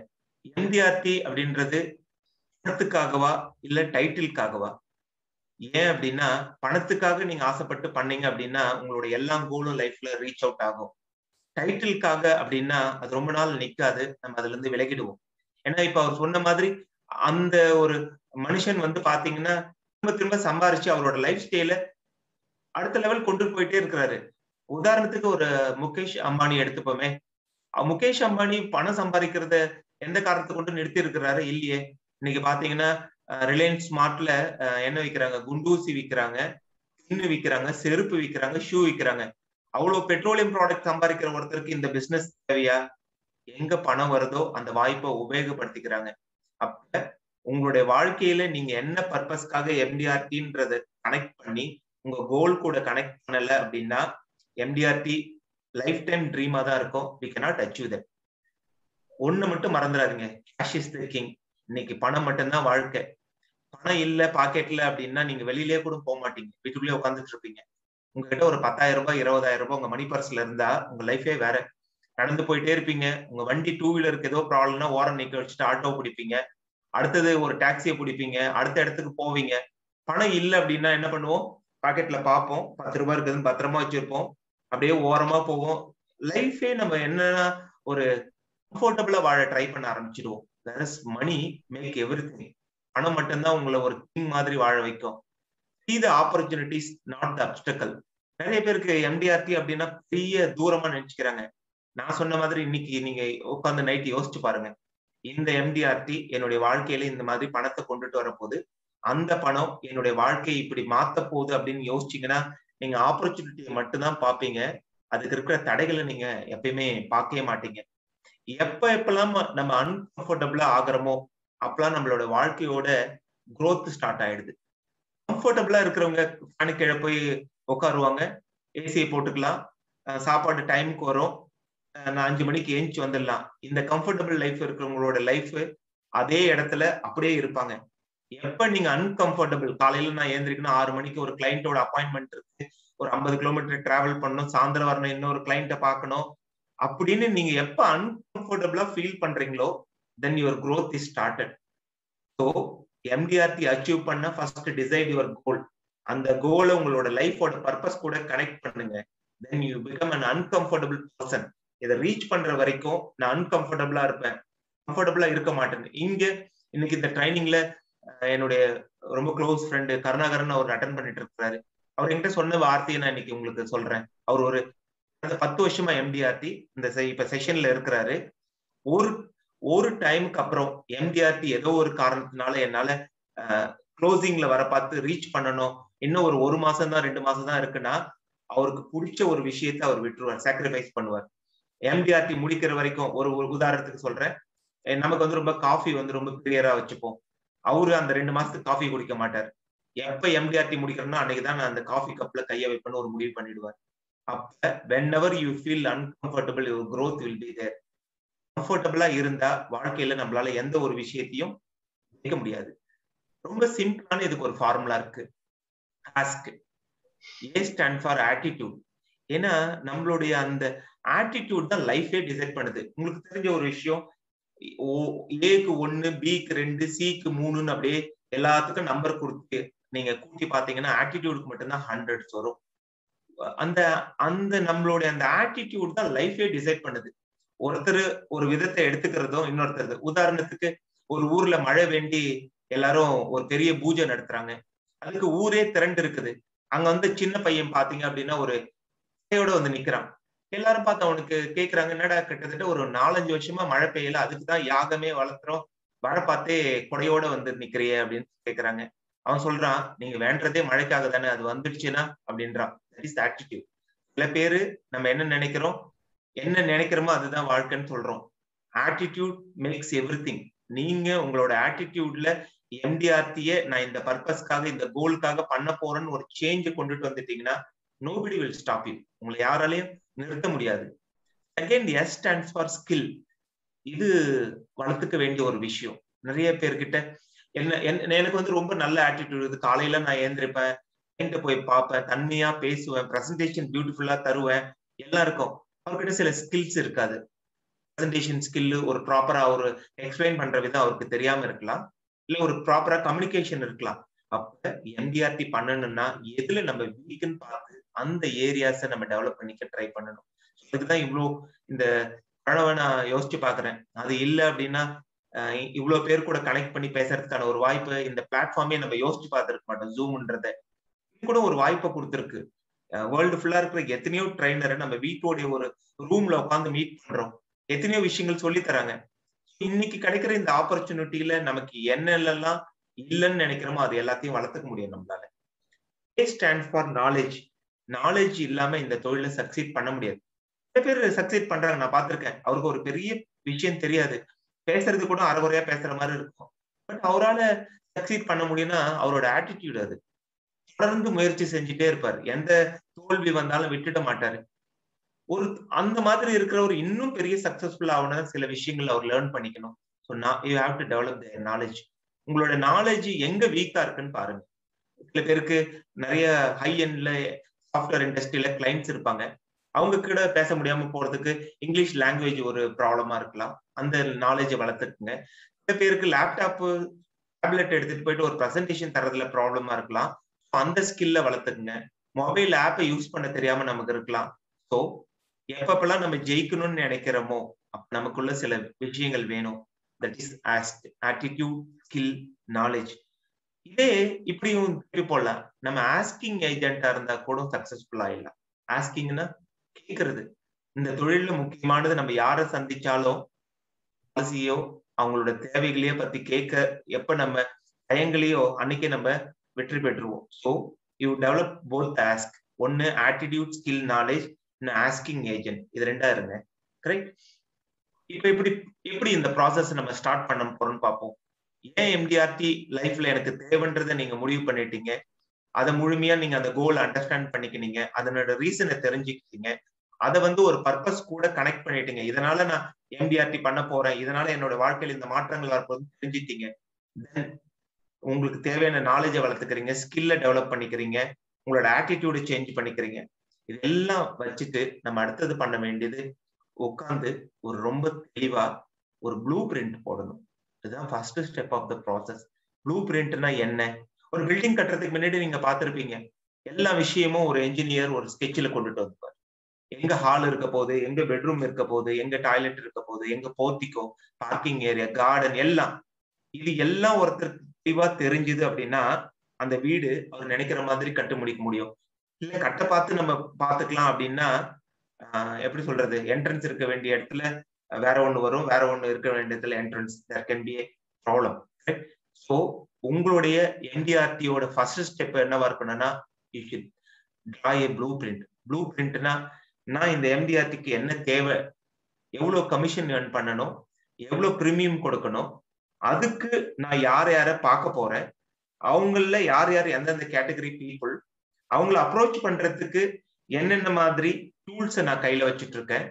எம்டிஆர்டி அப்படின்றது பணத்துக்காகவா இல்ல டைட்டிலுக்காகவா? ஏன் அப்படின்னா, பணத்துக்காக நீங்க ஆசைப்பட்டு பண்ணீங்க அப்படின்னா உங்களோட எல்லா கோலும் லைஃப்ல ரீச் அவுட் ஆகும். டைட்டிலுக்காக அப்படின்னா அது ரொம்ப நாள் நிக்காது, நம்ம அதுல இருந்து விலகிடுவோம். ஏன்னா இப்ப அவர் சொன்ன மாதிரி அந்த ஒரு மனுஷன் வந்து பாத்தீங்கன்னா திரும்ப திரும்ப சம்பாரிச்சு அவரோட லைஃப் ஸ்டைல அடுத்த லெவல் கொண்டு போயிட்டே இருக்கிறாரு. உதாரணத்துக்கு ஒரு முகேஷ் அம்பானி எடுத்துப்போமே. முகேஷ் அம்பானி பணம் சம்பாதிக்கிறத எந்த காரணத்தை கொண்டு நிறுத்தி இருக்கிறாரு? இல்லையே. இன்னைக்கு பாத்தீங்கன்னா ரிலையன்ஸ் ஸ்மார்ட்ல என்ன விக்கிறாங்க? குண்டூசி விக்கிறாங்க, பின்னு விக்கிறாங்க, செருப்பு விக்கிறாங்க, ஷூ விக்கிறாங்க. அவ்வளவு பெட்ரோலியம் ப்ராடக்ட் சம்பாதிக்கிற ஒருத்தருக்கு இந்த பிசினஸ் தேவையா? எங்க பணம் வருதோ அந்த வாய்ப்பை உபயோகப்படுத்திக்கிறாங்க. அப்ப உங்களுடைய வாழ்க்கையில நீங்க என்ன பர்பஸ்க்காக எம்டிஆர்டின்றத கனெக்ட் பண்ணி உங்க கோல் கூட கனெக்ட் பண்ணல அப்படின்னா எம்டிஆர்டி லைஃப் டைம் ட்ரீமா தான் இருக்கும். we cannot achieve that. ஒண்ணு மட்டும் மறந்துடாதீங்க, கேஷ் இஸ் தி கிங். இன்னைக்கு பணம் மட்டும்தான் வாழ்க்கை. பணம் இல்ல பாக்கெட்ல அப்படின்னா நீங்க வெளியிலேயே கூட போக மாட்டீங்க, வீட்டுக்குள்ளேயே உட்காந்துட்டு இருப்பீங்க. உங்ககிட்ட ஒரு 10,000 ரூபாய் 20,000 ரூபாய் உங்க மணி பர்ஸ்ல இருந்தா உங்க லைஃபே வேற. நடந்து போயிட்டே இருப்பீங்க, உங்க வண்டி டூ வீலருக்கு ஏதோ ப்ராப்ளம்னா ஓரம் நிக்க வச்சுட்டு ஆட்டோ பிடிப்பீங்க, அடுத்தது ஒரு டாக்ஸியை பிடிப்பீங்க, அடுத்த இடத்துக்கு போவீங்க. பணம் இல்லை அப்படின்னா என்ன பண்ணுவோம்? பாக்கெட்ல பார்ப்போம், 10 ரூபாய் இருக்குதுன்னு பத்திரமா வச்சிருப்போம், அப்படியே ஓரமா போவோம். லைஃபே நம்ம என்னன்னா ஒரு கம்ஃபர்டபுளா வாழ ட்ரை பண்ண ஆரம்பிச்சிடுவோம். Whereas money make everything. பணம் மட்டும்தான் உங்களை ஒரு கிங் மாதிரி வாழ வைக்கும். see the opportunities, not the obstacle. நிறைய பேருக்கு எம்டிஆர்டி அப்படின்னா பெரிய தூரமா நினைச்சுக்கிறாங்க. நான் சொன்ன மாதிரி இன்னைக்கு நீங்க உட்காந்து நைட் யோசிச்சு பாருங்க, இந்த எம்டிஆர்டி என்னுடைய வாழ்க்கையில இந்த மாதிரி பணத்தை கொண்டுட்டு வரப்போகுது, அந்த பணம் என்னுடைய வாழ்க்கையை இப்படி மாத்த போகுது அப்படின்னு யோசிச்சீங்கன்னா நீங்க ஆப்பர்ச்சுனிட்டியை மட்டும்தான் பார்ப்பீங்க. அதுக்கு இருக்கிற தடைகளை நீங்க எப்பயுமே பார்க்கவே மாட்டீங்க. எப்பெல்லாம் நம்ம அன்கம்ஃபர்டபுளா ஆகிறோமோ அப்பெல்லாம் நம்மளோட வாழ்க்கையோட growth ஸ்டார்ட் ஆயிடுது. கம்ஃபர்டபுளா இருக்கிறவங்க ஃபேனு கீழே போய் உட்காருவாங்க, ஏசியை போட்டுக்கலாம், சாப்பாடு டைமுக்கு வரும், நான் 5 மணிக்கு ஏஞ்சி வந்துடலாம். இந்த கம்ஃபர்டபுள் லைஃப் இருக்கிறவங்களோட லைஃப் அதே இடத்துல அப்படியே இருப்பாங்க. எப்ப நீங்க அன்கம்ஃபர்டபுள், காலையில நான் ஏந்திரிக்கணும் 6 மணிக்கு ஒரு கிளைண்டோட அப்பாயின்மெண்ட் இருக்கு, ஒரு 50 கிலோமீட்டர் டிராவல் பண்ணணும், சாயந்தரம் வரணும், இன்னொரு கிளைண்ட்டை பார்க்கணும் அப்படின்னு நீங்க எப்ப அன்கம்ஃபர்டபுளா ஃபீல் பண்றீங்களோ then your growth is started. So MDRT achieve பண்ண ஃபர்ஸ்ட் டிசைட் யுவர் கோல். அந்த கோலை உங்களோட லைஃபோட பர்பஸ் கூட கனெக்ட் பண்ணுங்க. Then you become an uncomfortable person. இதை ரீச் பண்ற வரைக்கும் நான் அன்கம்ஃபர்டபுளா இருப்பேன், கம்ஃபர்டபுளா இருக்க மாட்டேன். இன்னைக்கு இந்த ட்ரைனிங்ல என்னுடைய ரொம்ப க்ளோஸ் ஃப்ரெண்டு கருணாகரன் அவர் அட்டன் பண்ணிட்டு இருக்கிறாரு. அவர் என்கிட்ட சொன்ன வார்த்தையை நான் இன்னைக்கு உங்களுக்கு சொல்றேன். அவர் ஒரு 10 வருஷமா எம்டிஆர்டி இந்த இப்ப செஷன்ல இருக்கிறாரு. ஒரு டைமுக்கு அப்புறம் எம்டிஆர்டி ஏதோ ஒரு காரணத்தினால என்னால க்ளோசிங்ல வர பார்த்து ரீச் பண்ணணும், இன்னும் ஒரு மாசம் தான் 2 மாசம் தான் இருக்குன்னா அவருக்கு பிடிச்ச ஒரு விஷயத்த அவர் விட்டுருவார், சாக்ரிஃபைஸ் பண்ணுவார். எம்டிஆர்டி முடிக்கிற வரைக்கும் ஒரு உதாரணத்துக்கு சொல்றேன், நமக்கு வந்து ரொம்ப காஃபி வந்து ரொம்ப கிளியரா வச்சுப்போம். அவரு அந்த 2 மாசத்துக்கு காஃபி குடிக்க மாட்டார். எப்ப எம்டிஆர்டி முடிக்கிறேன்னா அன்னைக்குதான் நான் அந்த காஃபி கப்ல கைய வைப்பேன்னு ஒரு முடிவு பண்ணிடுவார். அப்ப whenever you feel uncomfortable, your growth will be there. கம்ஃபர்டபுளா இருந்தா வாழ்க்கையில நம்மளால எந்த ஒரு விஷயத்தையும் செய்ய முடியாது. ரொம்ப சிம்பிளான இதுக்கு ஒரு ஃபார்முலா இருக்கு, ask. A stand for attitude. ஏன்னா நம்மளுடைய அந்த ஆட்டிடியூட் தான் லைஃபே டிசைட் பண்ணுது. உங்களுக்கு தெரிஞ்ச ஒரு விஷயம், ஏக்கு 1, பிக்கு 2, சிக்கு 3 அப்படியே எல்லாத்துக்கும் நம்பர் கொடுத்து நீங்க கூட்டி பாத்தீங்கன்னா ஆட்டிடியூடுக்கு மட்டும்தான் 100 வரும். அந்த நம்மளுடைய அந்த ஆட்டிடியூட் தான் லைஃபே டிசைட் பண்ணுது. ஒருத்தர் ஒரு விதத்தை எடுத்துக்கிறதும் இன்னொருத்தர், உதாரணத்துக்கு ஒரு ஊர்ல மழை வேண்டி எல்லாரும் ஒரு பெரிய பூஜை நடத்துறாங்க, அதுக்கு ஊரே திரண்டு இருக்குது. அங்க வந்து சின்ன பையன் பாத்தீங்க அப்படின்னா ஒரு கையோட வந்து நிக்கிறான். எல்லாரும் பார்த்து அவனுக்கு கேக்குறாங்க, என்னடா கிட்டத்தட்ட ஒரு 4-5 வருஷமா மழை பெய்யல, அதுக்குதான் யாகமே வளர்த்துறோம், மழை பார்த்தே கொடையோட வந்து நிக்கிறிய அப்படின்னு கேக்குறாங்க. அவன் சொல்றான், நீங்க வேண்டதே மழைக்காக தானே, அது வந்துடுச்சுன்னா அப்படின்றான். That is attitude. சில பேரு நம்ம என்ன நினைக்கிறோமோ அதுதான் வாழ்க்கைன்னு சொல்றோம். Attitude makes everything. நீங்க உங்களோட ஆட்டிடியூட்ல எம்டிஆர்டியை நான் இந்த பர்பஸ்க்காக இந்த கோலுக்காக பண்ண போறேன்னு ஒரு சேஞ்சை கொண்டுட்டு வந்துட்டீங்கன்னா nobody will stop you. உங்களை யாராலையும் நிறுத்த முடியாது. Second, S stands for skill. இது வளர்த்துக்க வேண்டிய ஒரு விஷயம். நிறைய பேர்கிட்ட எனக்கு வந்து ரொம்ப நல்ல ஆட்டிடியூட் இருக்குது. காலையில நான் ஏந்திருப்பேன், கிளைண்ட்ட போய் பார்ப்பேன், தன்மையா பேசுவேன், பிரசன்டேஷன் பியூட்டிஃபுல்லா தருவேன், எல்லாம் இருக்கும். அவர்கிட்ட சில ஸ்கில்ஸ் இருக்காது. பிரசன்டேஷன் ஸ்கில் ஒரு ப்ராப்பரா ஒரு எக்ஸ்பிளைன் பண்ற விதம் அவருக்கு தெரியாம இருக்கலாம், இல்ல ஒரு ப்ராப்பரா கம்யூனிகேஷன் இருக்கலாம். அப்ப எம்டிஆர்டி பண்ணணும்னா எதுல நம்ம வீக்குன்னு பார்த்து அந்த ஏரியாஸை நம்ம டெவலப் பண்ணிக்க ட்ரை பண்ணணும். இதுதான் இவ்வளோ இந்த கனவை நான் யோசிச்சு பாக்குறேன். அது இல்லை அப்படின்னா இவ்வளவு பேர் கூட கனெக்ட் பண்ணி பேசுறதுக்கான ஒரு வாய்ப்பு இந்த பிளாட்ஃபார்மே நம்ம யோசிச்சு பார்த்துருக்க மாட்டோம். ஜூம்ன்றத கூட ஒரு வாய்ப்பை கொடுத்துருக்கு. வேர்ல்டு ஃபுல்லா இருக்கிற எத்தனையோ ட்ரைனரை நம்ம வீட்டோடைய ஒரு ரூம்ல உட்காந்து மீட் பண்றோம், எத்தனையோ விஷயங்கள் சொல்லி தராங்க. இன்னைக்கு கிடைக்கிற இந்த ஆப்பர்ச்சுனிட்டியில நமக்கு என்னெல்லாம் இல்லைன்னு நினைக்கிறோமோ அது எல்லாத்தையும் வளர்த்துக்க முடியும் நம்மளால. A stands for knowledge. Knowledge இல்லாம இந்த தொழில சக்சீட் பண்ண முடியாது. சில பேர் சக்சீட் பண்றாங்க, நான் பார்த்திருக்கேன். அவருக்கு ஒரு பெரிய விஷயம் தெரியாது, பேசுறது கூட அரைகுறையா பேசுற மாதிரி இருக்கும். பட் அவரால சக்சீட் பண்ண முடியும்னா அவரோட ஆட்டிடியூட் அது. தொடர்ந்து முயற்சி செஞ்சுட்டே இருப்பாரு, எந்த தோல்வி வந்தாலும் விட்டுட மாட்டாரு. ஒரு அந்த மாதிரி இருக்கிற ஒரு இன்னும் பெரிய சக்சஸ்ஃபுல் ஆகணும் சில விஷயங்கள் அவர் லேர்ன் பண்ணிக்கணும். So you have to develop the knowledge. உங்களோட நாலேஜ் எங்க வீக்கா இருக்குன்னு பாருங்க. சில பேருக்கு நிறைய ஹை எண்ட்ல சாஃப்ட்வேர் இண்டஸ்ட்ரியில கிளைண்ட்ஸ் இருப்பாங்க, அவங்க கூட பேச முடியாம போறதுக்கு இங்கிலீஷ் லாங்குவேஜ் ஒரு ப்ராப்ளமா இருக்கலாம். அந்த நாலேஜை வளர்த்துக்குங்க. சில பேருக்கு லேப்டாப் டேப்லெட் எடுத்துட்டு போயிட்டு ஒரு ப்ரெசன்டேஷன் தரதுல ப்ராப்ளமா இருக்கலாம், அந்த ஸ்கில்ல வளர்த்துக்குங்க. மொபைல் ஆப்பை யூஸ் பண்ண தெரியாம நமக்கு இருக்கலாம். ஸோ எப்பப்பெல்லாம் நம்ம ஜெயிக்கணும்னு நினைக்கிறோமோ அப்ப நமக்குள்ள சில விஷயங்கள் வேணும். That is attitude, skill, knowledge. இதே இப்படியும் போடலாம். நம்ம ஆஸ்கிங் ஏஜென்டா இருந்தா கூட சக்சஸ்ஃபுல் ஆயிடலாம். ஆஸ்கிங்னா கேட்கறது. இந்த தொழில முக்கியமானது நம்ம யாரை சந்திச்சாலும் பாலிசியோ அவங்களோட தேவைகளையோ பத்தி கேட்க எப்ப நம்ம பயங்களையோ அன்னைக்கே நம்ம வெற்றி பெற்றுவோம். So you develop both ask. ஒன்னு attitude, skill, knowledge, asking agent. இது ரெண்டா இருங்க. கரெக்ட். இப்ப எப்படி இந்த ப்ராசஸ் நம்ம ஸ்டார்ட் பண்ண போறோம்னு பார்ப்போம். ஏன் எம்டிஆர்டி லைஃப்ல எனக்கு தேவைன்றதை நீங்க முடிவு பண்ணிட்டீங்க, அதை முழுமையா நீங்க அந்த கோல் அண்டர்ஸ்டாண்ட் பண்ணிக்கினீங்க, அதனோட ரீசனை தெரிஞ்சுக்கிட்டீங்க, அதை வந்து ஒரு பர்பஸ் கூட கனெக்ட் பண்ணிட்டீங்க. இதனால நான் எம்டிஆர்டி பண்ண போறேன், இதனால என்னோட வாழ்க்கையில் இந்த மாற்றங்கள் வரப்போது தெரிஞ்சுட்டீங்க. தென் உங்களுக்கு தேவையான நாலேஜை வளர்த்துக்கிறீங்க, ஸ்கில்ல டெவலப் பண்ணிக்கிறீங்க, உங்களோட ஆட்டிடியூட சேஞ்ச் பண்ணிக்கிறீங்க. இதெல்லாம் வச்சுட்டு நம்ம அடுத்தது பண்ண வேண்டியது உட்காந்து ஒரு ரொம்ப தெளிவா ஒரு ப்ளூ பிரிண்ட் போடணும். இதுதான் first step of the process. ப்ளூ பிரிண்ட்னா என்ன? ஒரு பில்டிங் கட்டுறதுக்கு முன்னாடி நீங்க பார்த்திருப்பீங்க, எல்லா விஷயமும் ஒரு என்ஜினியர் ஒரு ஸ்கெட்ச்ல கொண்டுட்டு வந்திருப்பார். எங்க ஹால் இருக்க போது, எங்க பெட்ரூம் இருக்க போது, எங்க டாய்லெட் இருக்க போது, எங்க போர்ட்டிகோ, பார்க்கிங் ஏரியா, கார்டன் எல்லாம். இது எல்லாம் ஒருத்தருக்கு தெளிவா தெரிஞ்சுது அப்படின்னா அந்த வீடு அவர் நினைக்கிற மாதிரி கட்டு முடிக்க முடியும். இல்ல கட்ட பார்த்து நம்ம பாத்துக்கலாம் அப்படின்னா எப்படி சொல்றது, என்ட்ரன்ஸ் இருக்க வேண்டிய இடத்துல வேற ஒண்ணு வரும், வேற ஒண்ணு இருக்க வேண்டிய இடத்துல entrance. There can be a problem. So உங்களுடைய என்டிஆர்டியோட ஃபர்ஸ்ட் ஸ்டெப் என்னவா இருக்கணும்னா you should draw a blueprint. ப்ளூ பிரிண்ட்னா நான் இந்த எம்டிஆர்டிக்கு என்ன தேவை, எவ்வளவு கமிஷன் ஏர்ன் பண்ணணும், எவ்வளவு பிரீமியம் கொடுக்கணும், அதுக்கு நான் யார யார பார்க்க போறேன், அவங்கள யார் யார் எந்தெந்த கேட்டகரி பீப்புள், அவங்கள அப்ரோச் பண்றதுக்கு என்னென்ன மாதிரி டூல்ஸை நான் கையில வச்சுட்டு இருக்கேன்.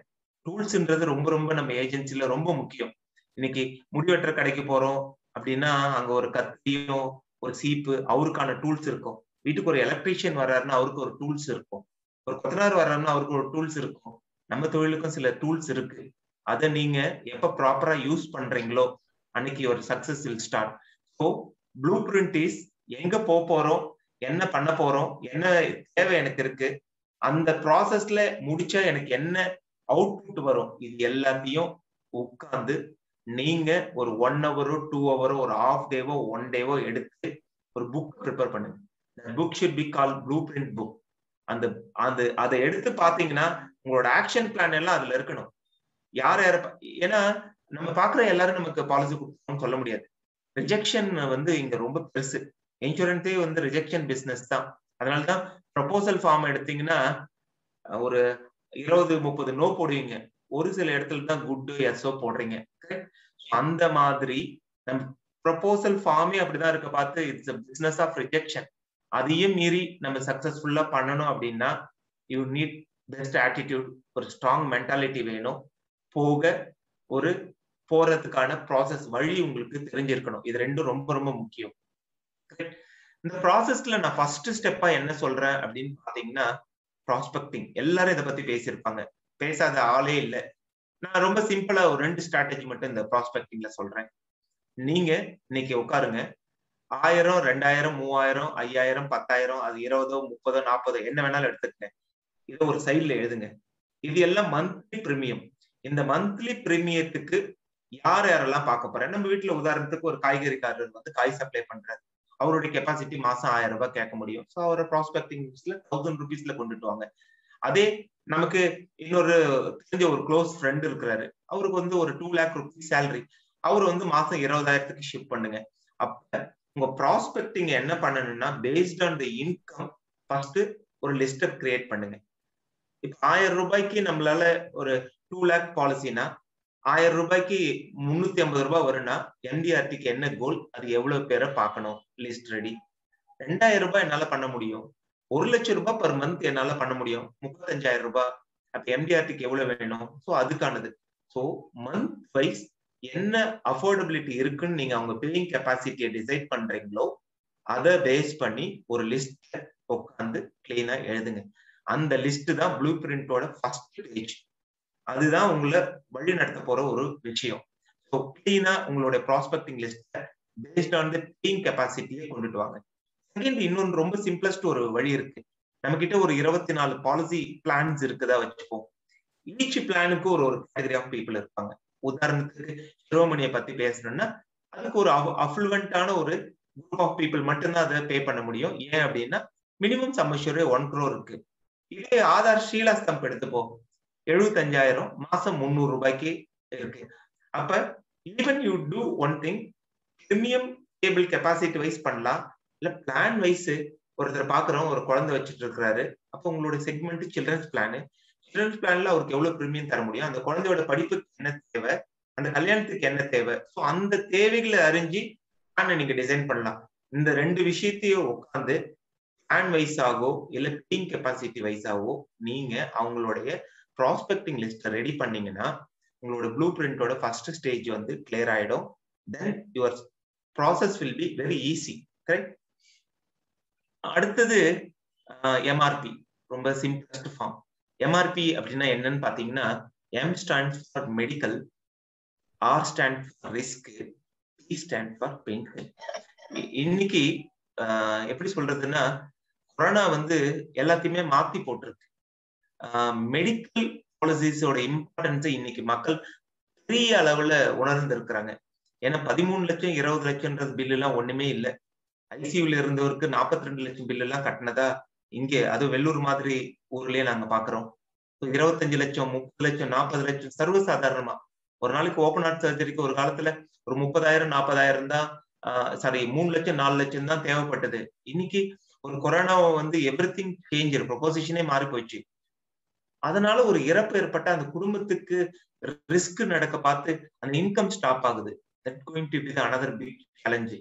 டூல்ஸ்ன்றது ரொம்ப ரொம்ப நம்ம ஏஜென்சில ரொம்ப முக்கியம். இன்னைக்கு முடிவெட்டுற கடைக்கு போறோம் அப்படின்னா அங்க ஒரு கத்தியும் ஒரு சீப்பு, அவருக்கான டூல்ஸ் இருக்கும். வீட்டுக்கு ஒரு எலக்ட்ரீஷியன் வர்றாருன்னா அவருக்கு ஒரு டூல்ஸ் இருக்கும். ஒரு கொத்தனார் வர்றாருன்னா அவருக்கு ஒரு டூல்ஸ் இருக்கும். நம்ம தொழிலுக்கும் சில டூல்ஸ் இருக்கு. அதை நீங்க எப்ப ப்ராப்பரா யூஸ் பண்றீங்களோ அன்னைக்கு ஒரு success will start. So blue print is எங்க போறோம், என்ன பண்ண போறோம், என்ன தேவை எனக்கு இருக்கு, அந்த ப்ராசஸ்ல முடிச்சா எனக்கு என்ன அவுட்புட் வரும், இது எல்லாத்தையும் உட்கார்ந்து நீங்க ஒரு 1 hour 2 hour ஒரு ஹாஃப் டேவோ 1 டேவோ எடுத்து ஒரு புக் ப்ரிப்பேர் பண்ணுங்க. Book should be called blue print book. அதை எடுத்து பாத்தீங்கன்னா உங்களோட ஆக்ஷன் பிளான் எல்லாம் அதுல இருக்கணும். யார் யார, ஏன்னா நம்ம பாக்குற எல்லாரும் நமக்கு பாலிசி கொடுக்கணும்னு சொல்ல முடியாது. ரிஜெக்ஷன் வந்து இங்க ரொம்ப பெருசு. இன்சூரன்ஸே வந்து ரிஜெக்ஷன் பிசினஸ் தான். அதனாலதான் ப்ரொபோசல் ஃபார்ம் எடுத்தீங்கன்னா ஒரு 20-30 நோ போடுவீங்க, ஒரு சில இடத்துல தான் குட் எஸ்ஓ போடுறீங்க. அந்த மாதிரி நம்ம ப்ரொபோசல் ஃபார்மே அப்படிதான் இருக்க பார்த்து it's a business of rejection. அதையும் மீறி நம்ம சக்சஸ்ஃபுல்லா பண்ணணும் அப்படின்னா யூ நீட் பெஸ்ட் ஆட்டிடியூட், ஒரு ஸ்ட்ராங் மென்டாலிட்டி வேணும், போக ஒரு போறதுக்கான ப்ராசஸ் வழி உங்களுக்கு தெரிஞ்சிருக்கணும். இது ரெண்டும் ரொம்ப ரொம்ப முக்கியம். இந்த ப்ராசஸ்ல நான் ஃபர்ஸ்ட் ஸ்டெப்பா என்ன சொல்றேன் அப்படின்னு பாத்தீங்கன்னா ப்ராஸ்பெக்டிங். எல்லாரும் இதை பத்தி பேசியிருப்பாங்க, பேசாத ஆளே இல்லை. நான் ரொம்ப சிம்பிளா ஒரு 2 ஸ்ட்ராட்டஜி மட்டும் இந்த ப்ராஸ்பெக்டிங்ல சொல்றேன். நீங்க இன்னைக்கு உட்காருங்க, 1000, 2000, 3000, 5000, 10,000, அது 20, 30, 40 என்ன வேணாலும் எடுத்துக்கங்க. இதை ஒரு சைட்ல எழுதுங்க. இது எல்லாம் மந்த்லி பிரீமியம். இந்த மந்த்லி பிரீமியத்துக்கு யார் யாரெல்லாம் பார்க்க போறேன். நம்ம வீட்டுல உதாரணத்துக்கு ஒரு காய்கறிக்காரர் வந்து காய் சப்ளை பண்றாரு. அவருடைய கெப்பாசிட்டி மாசம் 1000 ரூபாய் கேட்க முடியும். ஸோ அவரை ப்ராஸ்பெக்டிங் 1000 ருபீஸ்ல கொண்டுட்டு வாங்க. அதே நமக்கு இன்னொரு தெரிஞ்ச ஒரு க்ளோஸ் ஃப்ரெண்ட் இருக்கிறாரு, அவருக்கு வந்து ஒரு 2 lakh rupees சேலரி, அவர் வந்து மாசம் 20,000க்கு ஷிஃப்ட் பண்ணுங்க. அப்ப உங்க ப்ராஸ்பெக்டிங் என்ன பண்ணணும்னா paste on the income first ஒரு லிஸ்ட் கிரியேட் பண்ணுங்க. இப்ப 1000 ரூபாய்க்கு நம்மளால ஒரு 2 lakh பாலிசினா 1000 ரூபாய்க்கு 350 ரூபாய் வரும்னா எம்டிஆர்டிக்கு என்ன கோல், அது எவ்வளவு பேரை பார்க்கணும், லிஸ்ட் ரெடி. 2000 ரூபாய் என்னால பண்ண முடியும், 1 லட்சம் ரூபாய் பர் மந்த் என்னால பண்ண முடியும், 35,000 ரூபாய். அப்ப எம்டிஆர்டிக்கு எவ்வளவு வேணும், ஸோ அதுக்கானது. ஸோ மந்த் வைஸ் என்ன அஃபோர்டபிலிட்டி இருக்குன்னு நீங்க அவங்க பில்லிங் கெப்பாசிட்டியை டிசைட் பண்றீங்களோ அதை பேஸ் பண்ணி ஒரு லிஸ்ட் உட்காந்து கிளீனா எழுதுங்க. அந்த லிஸ்ட் தான் ப்ளூ பிரிண்டோட ஃபர்ஸ்ட் பேஜ். அதுதான் உங்களை வழி நடத்த போற ஒரு விஷயம். ஸோ கிளீனா உங்களுடைய prospecting list based on the billing கெப்பாசிட்டியை கொண்டுட்டு வாங்க. செகண்ட், இன்னொன்று ரொம்ப சிம்பிளஸ்ட் ஒரு வழி இருக்கு. நம்ம கிட்ட ஒரு 24 பாலிசி பிளான்ஸ் இருக்குதா வச்சுப்போம். ஈச் பிளானுக்கு ஒரு கேட்டகரி ஆஃப் பீப்புள் இருப்பாங்க. உதாரணத்துக்கு சிரோமணியை பத்தி பேசணும்னா அதுக்கு ஒரு அஃப்ளூவென்ட்டான ஒரு குரூப் ஆஃப் பீப்புள் மட்டும்தான் அதை பே பண்ண முடியும். ஏன் அப்படின்னா மினிமம் சம் அஷ்யூர் 1 crore இருக்கு. இதே ஆதார் ஸ்ரீலாஸ்தம் எடுத்துப்போம், 75,000 மாசம் 300 ரூபாய்க்கு இருக்கு. அப்ப even you do one thing, premium table capacity wise பண்ணலாம், இல்ல பிளான் வைஸ். ஒருத்தர் பாக்குறோம், ஒரு குழந்தை வச்சுட்டு இருக்கிறாரு, அப்ப உங்களோட செக்மெண்ட் சில்ட்ரன்ஸ் பிளான். சில்ட்ரன்ஸ் பிளான்ல அவருக்கு எவ்வளவு பிரீமியம் தர முடியும், அந்த குழந்தையோட படிப்புக்கு என்ன தேவை, அந்த கல்யாணத்துக்கு என்ன தேவை, ஸோ அந்த தேவைகளை அறிஞ்சு பிளானை நீங்க டிசைன் பண்ணலாம். இந்த 2 விஷயத்தையும் உட்காந்து பிளான் வைஸ் ஆகோ இல்ல பில்லிங் கெப்பாசிட்டி வைஸ் ஆகோ நீங்க அவங்களுடைய ப்ராஸ்பெக்டிங் லிஸ்ட் ரெடி பண்ணீங்கன்னா உங்களோட ப்ளூ பிரிண்டோட ஃபர்ஸ்ட் ஸ்டேஜ் வந்து கிளியர் ஆயிடும். Then your process will be very easy. Correct. அடுத்தது எம்ஆர்பி, ரொம்ப சிம்பிளஸ்ட் ஃபார்ம். எம்ஆர்பி அப்படின்னா என்னன்னு பாத்தீங்கன்னா M stands for medical, R stands for risk, P stands for pain. இன்னைக்கு எப்படி சொல்றதுன்னா கொரோனா வந்து எல்லாத்தையுமே மாத்தி போட்டிருக்கு. மெடிக்கல் பாலிசிஸோட இம்பார்ட்டன்ஸை இன்னைக்கு மக்கள் பெரிய அளவுல உணர்ந்து இருக்கிறாங்க. ஏன்னா 13 லட்சம் 20 லட்சம்ன்றது பில்லு எல்லாம் ஒண்ணுமே இல்லை. ஐசியூல இருந்தவருக்கு 42 லட்சம் பில்லு எல்லாம் கட்டினதா இங்கே, அது வெள்ளூர் மாதிரி ஊர்லயே நாங்க பாக்குறோம். 25 லட்சம் 30 லட்சம் 40 லட்சம் சர்வசாதாரணமா. ஒரு நாளைக்கு ஓபன் ஹார்ட் சர்ஜரிக்கு ஒரு காலத்துல ஒரு 30,000 40,000 தான், 3 லட்சம் 4 லட்சம் தான் தேவைப்பட்டது. இன்னைக்கு ஒரு கொரோனாவை வந்து எவ்ரிதிங் சேஞ்ச், ப்ரொபோசிஷனே மாறி போயிடுச்சு. அதனால ஒரு இறப்பு ஏற்பட்ட அந்த குடும்பத்துக்கு ரிஸ்க் நடக்க பார்த்து அந்த இன்கம் ஸ்டாப் ஆகுது. That going to be the another big challenge.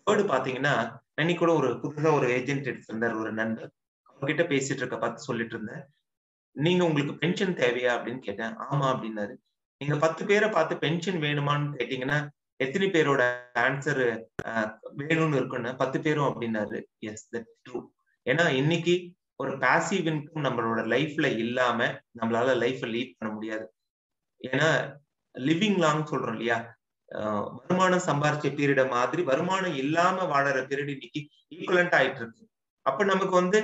Third பாத்தீங்கன்னா இன்னைக்கு கூட ஒரு புதுசா ஒரு ஏஜென்ட் எடுத்திருந்தார் ஒரு நண்பர், அவர்கிட்ட பேசிட்டு இருக்க பார்த்து சொல்லிட்டு இருந்தேன், நீங்க உங்களுக்கு பென்ஷன் தேவையா அப்படின்னு கேட்டேன். ஆமா அப்படின்னாரு. நீங்க 10 பேரை பார்த்து பென்ஷன் வேணுமான்னு கேட்டீங்கன்னா எத்தனை பேரோட ஆன்சர் வேணும்னு இருக்குன்னு 10 பேரும் அப்படின்னாரு. Yes, that true. ஏன்னா இன்னைக்கு ஒரு பாசிவ் இன்கம் நம்மளோட லைஃப்ல இல்லாம நம்மளால லைஃப் லீட் பண்ண முடியாது. ஏன்னா லிவிங் லாங் சொல்றோம் இல்லையா, வருமானம் சம்பாரிச்ச பீரியட மாதிரி வருமானம் இல்லாம வாழற பீரியட் இன்னைக்கு ஈக்குவலண்ட் ஆயிட்டு இருக்கு. அப்ப நமக்கு வந்து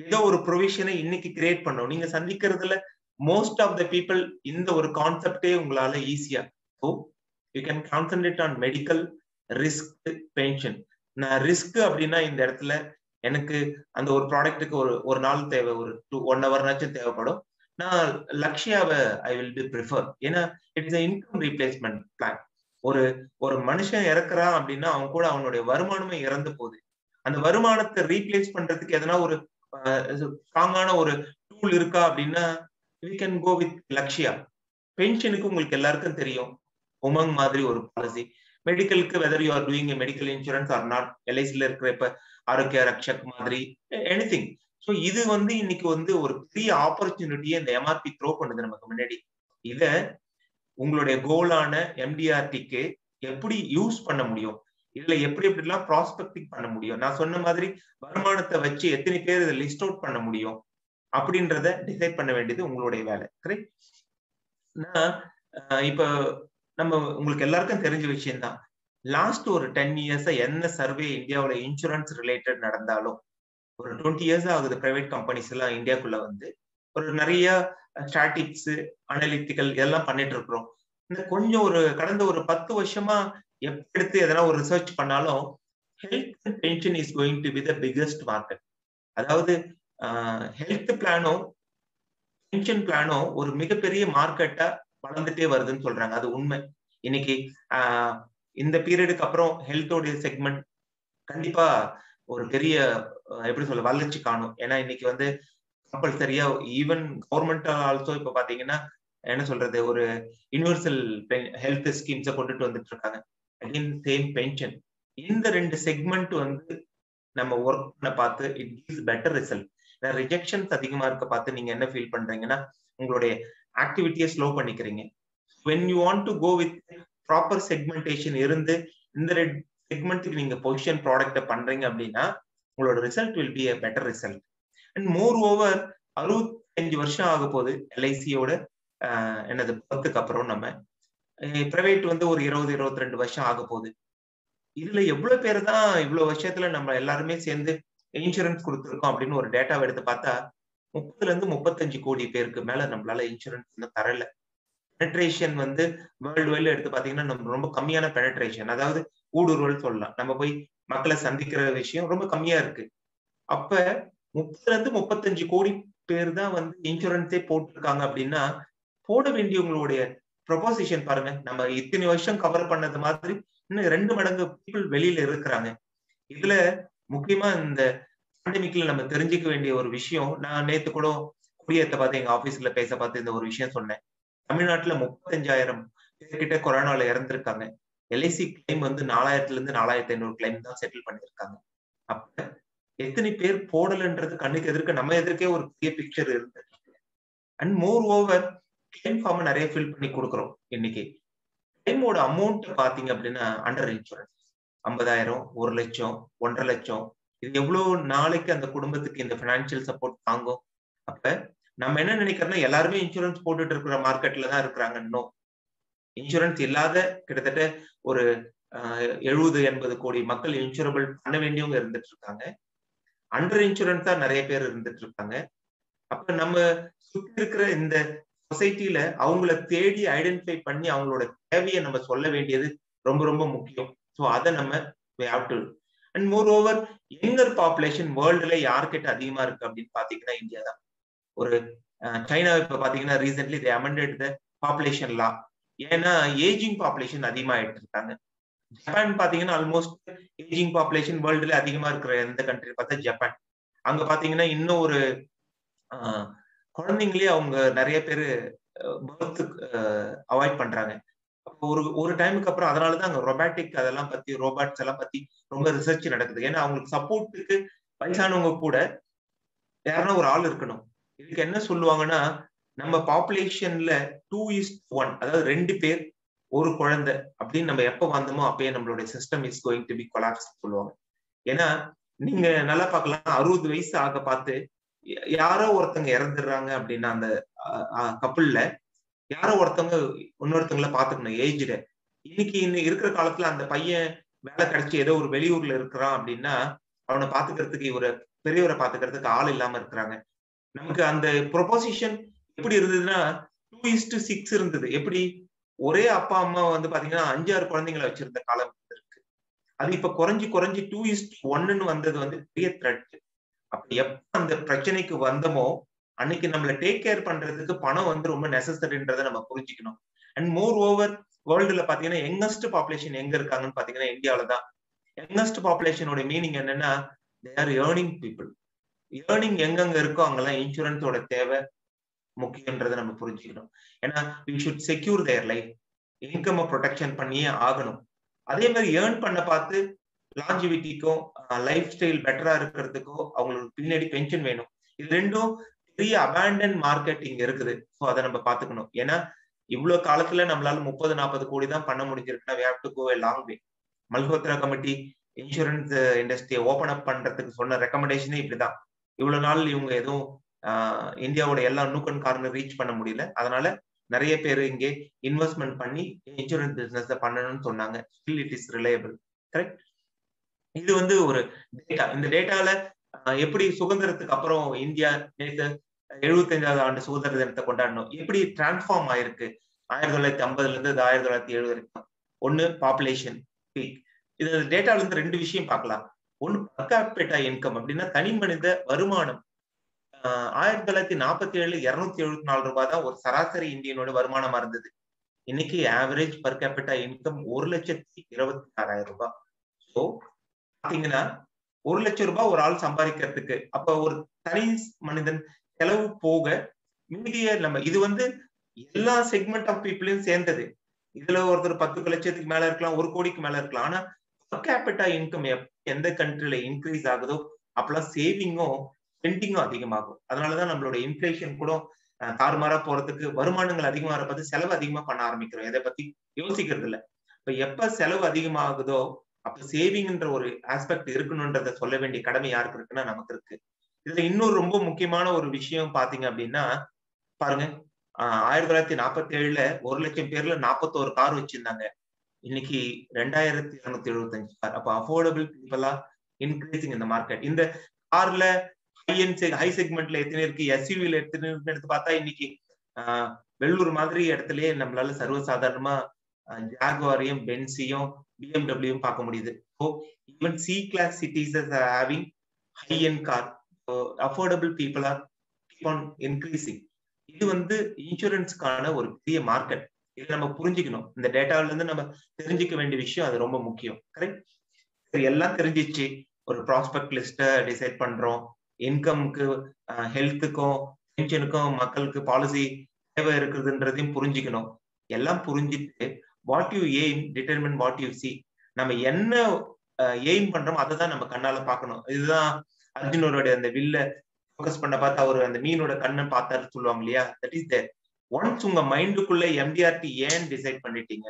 ஏதோ ஒரு ப்ரொவிஷனை இன்னைக்கு கிரியேட் பண்ணோம். நீங்க சந்திக்கிறதுல மோஸ்ட் ஆஃப் த பீப்புள் இந்த ஒரு கான்செப்டே உங்களால ஈஸியா. So you can concentrate on medical, risk, pension. நான் ரிஸ்க் அப்படின்னா இந்த இடத்துல எனக்கு அந்த ஒரு ப்ராடக்ட்டுக்கு ஒரு நாள் தேவை, ஒரு 1 ஹவர்னாச்சும் தேவைப்படும். நான் லக்ஷயாவை ஐ வில் பி ப்ரிஃபர். ஏன்னா இட்ஸ் இன்கம் ரீப்ளேஸ்மெண்ட் பிளான். ஒரு மனுஷன் இறக்குறான் அப்படின்னா அவன் கூட அவனுடைய வருமானமே இறந்து போகுது. அந்த வருமானத்தை ரீப்ளேஸ் பண்றதுக்கு எதனா ஒரு ஸ்ட்ராங்கான ஒரு டூல் இருக்கா அப்படின்னா we can go with Lakshya. பென்ஷனுக்கு உங்களுக்கு எல்லாருக்கும் தெரியும், உமங் மாதிரி ஒரு பாலிசி. மெடிக்கலுக்கு whether you are doing medical insurance or not, எல்ஐசில இருக்கிற இப்ப ஆரோக்கிய ரக்ஷக் மாதிரி எனிதிங். ஸோ இது வந்து இன்னைக்கு வந்து ஒரு பெரிய ஆப்பர்ச்சுனிட்டியை இந்த எம்ஆர்பி த்ரோ பண்ணுது நமக்கு முன்னாடி. இத உங்களுடைய கோலான எம்டிஆர்டிக்கு எப்படி யூஸ் பண்ண முடியும், இதுல எப்படி எப்படிலாம் ப்ராஸ்பெக்டிங் பண்ண முடியும், நான் சொன்ன மாதிரி வருமானத்தை வச்சு எத்தனை பேர் இதை லிஸ்ட் அவுட் பண்ண முடியும் அப்படின்றத டிசைட் பண்ண வேண்டியது உங்களுடைய வேலை. கரெக்ட். இப்ப நம்ம உங்களுக்கு எல்லாருக்கும் தெரிஞ்ச விஷயம் தான், லாஸ்ட் ஒரு 10 இயர்ஸா என்ன சர்வே இந்தியாவோட இன்சூரன்ஸ் ரிலேட்டட் நடந்தாலும், ஒரு 20 இயர்ஸ் ஆகுது பிரைவேட் கம்பெனிஸ் எல்லாம் இந்தியாக்குள்ள வந்து ஒரு நிறைய ஸ்டாட்டிக்ஸ் அனலிட்டிக்கல் இதெல்லாம் பண்ணிட்டு இருக்கிறோம். இந்த கொஞ்சம் ஒரு கடந்த ஒரு 10 வருஷமா எடுத்து எதனா ஒரு ரிசர்ச் பண்ணாலும் health and pension is going to be the biggest market. அதாவது ஹெல்த் பிளானும் பென்ஷன் பிளானும் ஒரு மிகப்பெரிய மார்க்கெட்டா வளர்ந்துட்டே வருதுன்னு சொல்றாங்க. அது உண்மை. இன்னைக்கு இந்த பீரியடுக்கு அப்புறம் ஹெல்த்தோடைய செக்மெண்ட் கண்டிப்பா ஒரு பெரிய எப்படி சொல்ல வளர்ச்சி காணும். ஏன்னா இன்னைக்கு வந்து கம்பல்சரியா ஈவன் கவர்மெண்ட் ஆல்சோ இப்ப பாத்தீங்கன்னா என்ன சொல்றது, ஒரு யூனிவர்சல் ஹெல்த் ஸ்கீம்ஸை கொண்டுட்டு வந்துட்டு இருக்காங்க. Again same pension. இந்த 2 செக்மெண்ட் வந்து நம்ம ஒர்க் பண்ண பார்த்து it gives better result. Rejections அதிகமா இருக்க பார்த்து நீங்க என்ன ஃபீல் பண்றீங்கன்னா உங்களுடைய ஆக்டிவிட்டியை ஸ்லோ பண்ணிக்கிறீங்க. when you want to go with proper segmentation இருந்து இந்த செக்மெண்ட்டுக்கு நீங்க பொசிஷன் ப்ராடக்ட்டை பண்றீங்க அப்படின்னா உங்களோட result will be a better result. And more over 65 வருஷம் ஆக போகுது எல்ஐசியோட என்னது பர்த்துக்கு அப்புறம். நம்ம பிரைவேட் வந்து ஒரு 20-22 வருஷம் ஆக போகுது. இதுல எவ்வளவு பேர் தான் இவ்வளவு வருஷத்துல நம்ம எல்லாருமே சேர்ந்து இன்சூரன்ஸ் கொடுத்துருக்கோம் அப்படின்னு ஒரு டேட்டாவை எடுத்து பார்த்தா 30-35 கோடி பேருக்கு மேல நம்மளால இன்சூரன்ஸ் இன்னும் தரல. பெனட்ரேஷன் வந்து வேர்ல்டு வைட்ல எடுத்து பாத்தீங்கன்னா நம்ம ரொம்ப கம்மியான பெனட்ரேஷன், அதாவது ஊடுருவல் சொல்லலாம். நம்ம போய் மக்களை சந்திக்கிற விஷயம் ரொம்ப கம்மியா இருக்கு. அப்ப 30-35 கோடி பேர் தான் வந்து இன்சூரன்ஸே போட்டிருக்காங்க அப்படின்னா போட வேண்டியவங்களுடைய ப்ரொபோசிஷன் பாருங்க. நம்ம இத்தனை வருஷம் கவர் பண்ணது மாதிரி இன்னும் 2 மடங்கு பீப்புள் வெளியில இருக்கிறாங்க. இதுல முக்கியமா இந்த பேண்டமிக்ல நம்ம தெரிஞ்சுக்க வேண்டிய ஒரு விஷயம், நான் நேத்து கூட குடியேற்ற பார்த்து எங்க ஆபீஸ்ல பேச பார்த்து இந்த ஒரு விஷயம் சொன்னேன். தமிழ்நாட்டுல 35,000 பேர்கிட்ட கொரோனால இறந்திருக்காங்க. எல்ஐசி கிளைம் வந்து 4000 4500 கிளைம் தான் செட்டில் பண்ணிருக்காங்க. அப்ப எத்தனை பேர் போடலன்றது கண்ணுக்கு எதிர்க்க நம்ம எதிர்க்கே ஒரு பெரிய பிக்சர் இருக்கு. And more over claim form நிறைய ஃபில் பண்ணி கொடுக்குறோம். இன்னைக்கு கிளைமோட அமௌண்ட் பாத்தீங்க அப்படின்னா அண்டர் இன்சூரன்ஸ் 50,000, 1 லட்சம், 1.5 லட்சம், இது எவ்வளவு நாளைக்கு அந்த குடும்பத்துக்கு இந்த பினான்சியல் சப்போர்ட் தாங்கும்? அப்ப நம்ம என்ன நினைக்கிறோம்னா எல்லாருமே இன்சூரன்ஸ் போட்டுட்டு இருக்கிற மார்க்கெட்ல தான் இருக்கிறாங்க. இன்னும் இன்சூரன்ஸ் இல்லாத கிட்டத்தட்ட ஒரு 70-80 கோடி மக்கள் இன்சூரபிள் பண்ண வேண்டியவங்க இருந்துட்டு இருக்காங்க. அண்டர் இன்சூரன்ஸா நிறைய பேர் இருந்துட்டு இருக்காங்க. அப்ப நம்ம சுத்தி இருக்கிற இந்த சொசைட்டில அவங்கள தேடி ஐடென்டிஃபை பண்ணி அவங்களோட தேவையை நம்ம சொல்ல வேண்டியது ரொம்ப ரொம்ப முக்கியம். ஸோ அதை நம்ம and more over younger population வேர்ல்டுல யார்கிட்ட அதிகமா இருக்கு அப்படின்னு பாத்தீங்கன்னா இந்தியா தான். ஒரு சைனா இப்ப பாத்தீங்கன்னா recently they amended the population law. ஏன்னா ஏஜிங் பாப்புலேஷன் அதிகமாயிட்டு இருக்காங்க. ஜப்பான் பாத்தீங்கன்னா ஆல்மோஸ்ட் ஏஜிங் பாப்புலேஷன் வேர்ல்டுல அதிகமா இருக்கிற எந்த கண்ட்ரி பார்த்தா ஜப்பான். அங்க பாத்தீங்கன்னா இன்னும் ஒரு குழந்தைங்களே அவங்க நிறைய பேரு பர்த் அவாய்ட் பண்றாங்க. ஒரு டைமுக்கு அப்புறம் அதனாலதான் அங்க ரொபாட்டிக் அதெல்லாம் பத்தி ரோபாட்ஸ் எல்லாம் பத்தி ரொம்ப ரிசர்ச் நடக்குது. ஏன்னா அவங்களுக்கு சப்போர்ட்டுக்கு வயசானவங்க கூட யாருன்னா ஒரு ஆள் இருக்கணும். இதுக்கு என்ன சொல்லுவாங்கன்னா நம்ம பாப்புலேஷன்ல 2:1, அதாவது 2 பேர் ஒரு குழந்தை அப்படின்னு நம்ம எப்ப வந்தோமோ அப்பயே நம்மளுடைய system is going to be collapse சொல்லுவாங்க. ஏன்னா நீங்க நல்லா பார்க்கலாம், 60 வயசு ஆக பார்த்து யாரோ ஒருத்தவங்க இறந்துடுறாங்க அப்படின்னா அந்த கப்புள்ல யாரோ ஒருத்தவங்க இன்னொருத்தவங்கள பாத்துக்கணும் ஏஜ்ல. இன்னைக்கு இருக்கிற காலத்துல அந்த பையன் வேலை கிடைச்சி ஏதோ ஒரு வெளியூர்ல இருக்கிறான் அப்படின்னா அவனை பாத்துக்கிறதுக்கு ஒரு பெரியவரை பாத்துக்கிறதுக்கு ஆள் இல்லாம இருக்கிறாங்க. நமக்கு அந்த ப்ரொபோசிஷன் எப்படி இருந்ததுன்னா 2:6 இருந்தது. எப்படி ஒரே அப்பா அம்மா வந்து பாத்தீங்கன்னா 5-6 குழந்தைங்களை வச்சிருந்த காலம் இருக்கு. அது இப்ப குறைஞ்சு 2:1 வந்தது வந்து பெரிய த்ரெட். அப்ப எப்ப அந்த பிரச்சனைக்கு வந்தமோ அன்னைக்கு நம்மள டேக் கேர் பண்றதுக்கு பணம் வந்து ரொம்ப நெசசரின்றதை நம்ம புரிஞ்சுக்கணும். அண்ட் மோர் ஓவர் வேர்ல்டுல பாத்தீங்கன்னா யங்கஸ்ட் பாப்புலேஷன் எங்க இருக்காங்கன்னு பாத்தீங்கன்னா இந்தியாவில தான். யங்கஸ்ட் பாப்புலேஷனோட மீனிங் என்னன்னா they are earning people. Earning எங்கெங்க இருக்கோ அங்கெல்லாம் இன்சூரன்ஸோட தேவை முக்கியன்றதை நம்ம புரிஞ்சுக்கணும். ஏன்னா we should secure their life. Income protection பண்ணியே ஆகணும். அதே மாதிரி ஏர்ன் பண்ண பார்த்து லாஞ்சிவிட்டிக்கும் லைஃப் ஸ்டைல் பெட்டரா இருக்கிறதுக்கும் அவங்களுக்கு பின்னாடி பென்ஷன் வேணும். இது ரெண்டும் பெரிய அபேண்டன் மார்க்கெட் இங்க இருக்குது. ஸோ அதை நம்ம பாத்துக்கணும். ஏன்னா இவ்வளவு காலத்துல நம்மளால 30-40 கோடி தான் பண்ண முடிஞ்சிருக்குன்னா we have to go a long way. Malhotra committee insurance இண்டஸ்ட்ரியை ஓபன் அப் பண்றதுக்கு சொன்ன ரெக்கமெண்டேஷனே இப்படிதான். இவ்வளவு நாள் இவங்க எதுவும் இந்தியாவோட எல்லா நூக்கன் கார்னர் ரீச் பண்ண முடியல, அதனால நிறைய பேர் இங்கே இன்வெஸ்ட்மெண்ட் பண்ணி இன்சூரன்ஸ் பிசினஸ் பண்ணணும்னு சொன்னாங்க. Still it is reliable. Correct. இது வந்து ஒரு டேட்டா. இந்த டேட்டால எப்படி சுதந்திரத்துக்கு அப்புறம் இந்தியா நேற்று 75வது ஆண்டு சுதந்திர தினத்தை கொண்டாடணும், எப்படி டிரான்ஸ்ஃபார்ம் ஆயிருக்கு 1950 இருந்து 1970 வரைக்கும். ஒன்னு பாப்புலேஷன் பீக். இது டேட்டால இருந்து 2 விஷயம் பார்க்கலாம். ஒன்னு பர் கேபிட்டா இன்கம் அப்படின்னா தனி மனித வருமானம். 1947 274 ரூபாய் தான் ஒரு சராசரி இந்தியனோட வருமானமா இருந்தது. இன்னைக்கு ஆவரேஜ் பர் கேபிட்டா இன்கம் 1,26,000 ரூபாய். ஸோ பாத்தீங்கன்னா 1 லட்சம் ரூபாய் ஒரு ஆள் சம்பாதிக்கிறதுக்கு, அப்ப ஒரு தனி மனிதன் செலவு போக மீதிய நம்ம, இது வந்து எல்லா செக்மெண்ட் ஆஃப் பீப்புளையும் சேர்ந்தது. இதுல ஒருத்தர் 10 லட்சத்துக்கு மேல இருக்கலாம், 1 கோடிக்கு மேல இருக்கலாம். ஆனா பர் கேபிட்டா இன்கம் எந்த கண்ட்ரில இன்க்ரீஸ் ஆகுதோ அப்பெல்லாம் சேவிங்கும் ஸ்பெண்டிங்கும் அதிகமாகும். அதனாலதான் நம்மளோட இன்ஃபிளேஷன் கூட தாறுமாறா போறதுக்கு, வருமானங்கள் அதிகமா பார்த்து செலவு அதிகமா பண்ண ஆரம்பிக்கிறோம். எதை பத்தி யோசிக்கிறது இல்லை. இப்ப எப்ப செலவு அதிகமாகுதோ அப்ப சேவிங்ன்ற ஒரு ஆஸ்பெக்ட் இருக்கணும்ன்றத சொல்ல வேண்டிய கடமை யாருக்கு இருக்குன்னா நமக்கு இருக்கு. இதுல இன்னொரு ரொம்ப முக்கியமான ஒரு விஷயம் பாத்தீங்க அப்படின்னா, பாருங்க 1947 1 லட்சம் பேர்ல 41 கார் வச்சிருந்தாங்க. இன்னைக்கு 2275 கார். அப்ப அஃபோர்டபிள் பீப்புளா இன்க்ரீசிங் இந்த மார்க்கெட். இந்த கார்ல ஹை செக்மெண்ட்ல எத்தனை இருக்கு, எஸ்யூவில எத்தனை இருக்குன்னு எடுத்து பார்த்தா இன்னைக்கு வெள்ளூர் மாதிரி இடத்துலயே நம்மளால சர்வசாதாரணமா ஜாகுவாரையும் பென்ஸையும் பிஎம்டபிள்யூயும் பார்க்க முடியுது. So even C class cities are having high end car. Affordable people are keep on increasing. இது வந்து இன்சூரன்ஸ்க்கான ஒரு பெரிய மார்க்கெட். இதை நம்ம புரிஞ்சுக்கணும். இந்த டேட்டாவில இருந்து நம்ம தெரிஞ்சுக்க வேண்டிய விஷயம் அது ரொம்ப முக்கியம். கரெக்ட். சரி, எல்லாம் தெரிஞ்சிச்சு. ஒரு ப்ராஸ்பெக்ட் லிஸ்ட டிசைட் பண்றோம். இன்கம்க்கு, ஹெல்த்துக்கும், பென்ஷனுக்கும் மக்களுக்கு பாலிசி தேவை இருக்குதுன்றதையும் புரிஞ்சுக்கணும். எல்லாம் புரிஞ்சுட்டு what you aim determine what you see. நம்ம என்ன எய்ம் பண்றோமோ அதை தான் நம்ம கண்ணால பார்க்கணும். இதுதான் அர்ஜுனோட அந்த வில்ல ஃபோக்கஸ் பண்ண பார்த்து அவர் அந்த மீனோட கண்ணை பார்த்தாரு சொல்லுவாங்க இல்லையா. That is there. ஒன்ஸ் உங்க மைண்டுக்குள்ள எம்டிஆர்டி ஏன் டிசைட் பண்ணிட்டீங்க,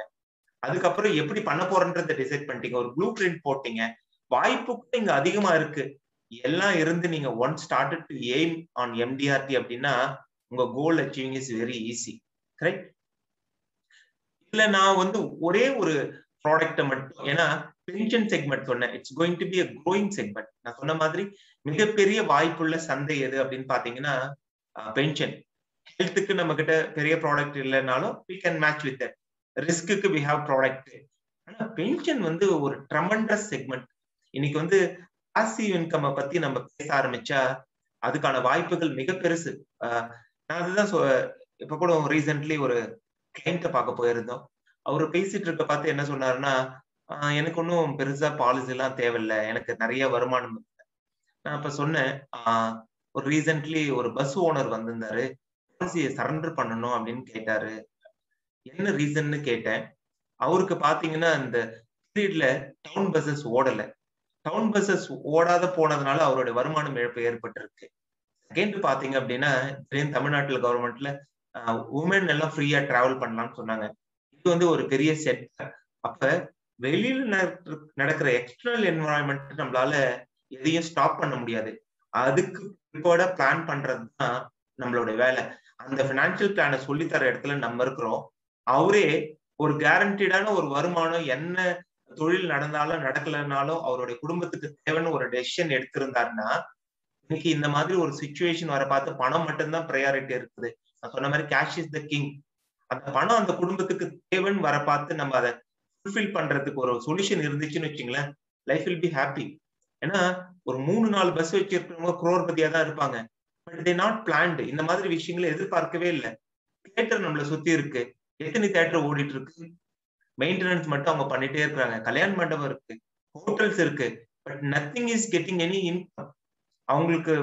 அதுக்கப்புறம் எப்படி பண்ண போறன்றதை டிசைட் பண்ணிட்டீங்க, ஒரு ப்ளூ பிரிண்ட் போட்டீங்க, வாய்ப்பு கூட இங்க அதிகமா இருக்கு, எல்லாம் இருந்து நீங்க one started to aim on MDRT அப்படின்னா உங்க goal achieving is very easy. Correct. இதுல நான் வந்து ஒரே ஒரு ப்ராடக்ட மட்டும், ஏன்னா பென்ஷன் செக்மெண்ட் சொன்னேன், it's going to be a growing segment. நான் சொன்ன மாதிரி மிகப்பெரிய வாய்ப்புள்ள சந்தை எது அப்படின்னு பாத்தீங்கன்னா பென்ஷன். ஹெல்த்துக்கு நம்ம கிட்ட பெரிய ப்ராடக்ட் இல்லைனாலும் we can match with that. Risk we have product. ஆனா பென்ஷன் வந்து ஒரு ட்ரெமெண்டஸ் செக்மெண்ட். இன்னைக்கு வந்து பாசிவ் இன்கம் பத்தி நம்ம பேச ஆரம்பிச்சா அதுக்கான வாய்ப்புகள் மிக பெருசு. நான் அதுதான் இப்ப கூட ரீசென்ட்லி ஒரு கிளைண்ட்டை பார்க்க போயிருந்தோம். அவரு பேசிட்டு இருக்க பார்த்து என்ன சொன்னாருன்னா, எனக்கு ஒன்றும் பெருசா பாலிசி எல்லாம் தேவையில்லை, எனக்கு நிறைய வருமானம் இல்லை. நான் இப்ப சொன்னேன், ஒரு ரீசென்ட்லி ஒரு பஸ் ஓனர் வந்திருந்தாரு, பாலிசியை சரண்டர் பண்ணணும் அப்படின்னு கேட்டாரு. என்ன ரீசன்னு கேட்டேன். அவருக்கு பாத்தீங்கன்னா இந்த பீரியட்ல டவுன் பஸ்ஸஸ் ஓடல. டவுன் பஸ்ஸஸ் ஓடாத போனதுனால அவருடைய வருமானம் இழப்பு ஏற்பட்டிருக்கு. செகண்ட் பாத்தீங்க அப்படின்னா தமிழ்நாட்டுல கவர்மெண்ட்ல உமன் எல்லாம் ஃப்ரீயா டிராவல் பண்ணலாம்னு சொன்னாங்க. இது வந்து ஒரு பெரிய செட். அப்ப வெளியில நடக்கிற எக்ஸ்டர்னல் என்வரான்மெண்ட் நம்மளால எதையும் ஸ்டாப் பண்ண முடியாது. அதுக்கு இப்போட பிளான் பண்றதுதான் நம்மளோட வேலை. அந்த பினான்சியல் பிளானை சொல்லித்தர இடத்துல நம்ம இருக்கிறோம். அவரே ஒரு கேரண்டீடான ஒரு வருமானம், என்ன தொழில் நடந்தாலும் நடக்கலனாலும் அவருடைய குடும்பத்துக்கு தேவைன்னு ஒரு டெசிஷன் எடுத்திருந்தாருன்னா இன்னைக்கு இந்த மாதிரி ஒரு சிச்சுவேஷன் வர பார்த்து பணம் மட்டும்தான் ப்ரையாரிட்டி இருக்குது. நான் சொன்ன மாதிரி கேஷ் இஸ் த கிங். அந்த பணம் அந்த குடும்பத்துக்கு தேவைன்னு வர பார்த்து நம்ம அதை ஃபுல்ஃபில் பண்றதுக்கு ஒரு சொல்யூஷன் இருந்துச்சுன்னு வச்சுங்களேன், லைஃப் வில் பி ஹாப்பி. ஏன்னா ஒரு 3-4 பஸ் வச்சிருக்கிறவங்க குரோர்பதியா தான் இருப்பாங்க. But they not planned. இந்த மாதிரி விஷயங்களை எதிர்பார்க்கவே இல்லை. தியேட்டர் நம்மளை சுத்தி இருக்கு, எத்தனை தியேட்டர் ஓடிட்டு இருக்கு, மெயின்டெனன்ஸ் மட்டும் அவங்க பண்ணிட்டே இருக்கிறாங்க. கல்யாண மண்டபம் இருக்கு, ஹோட்டல்ஸ் இருக்கு, but nothing is getting any income. அவங்களுக்கு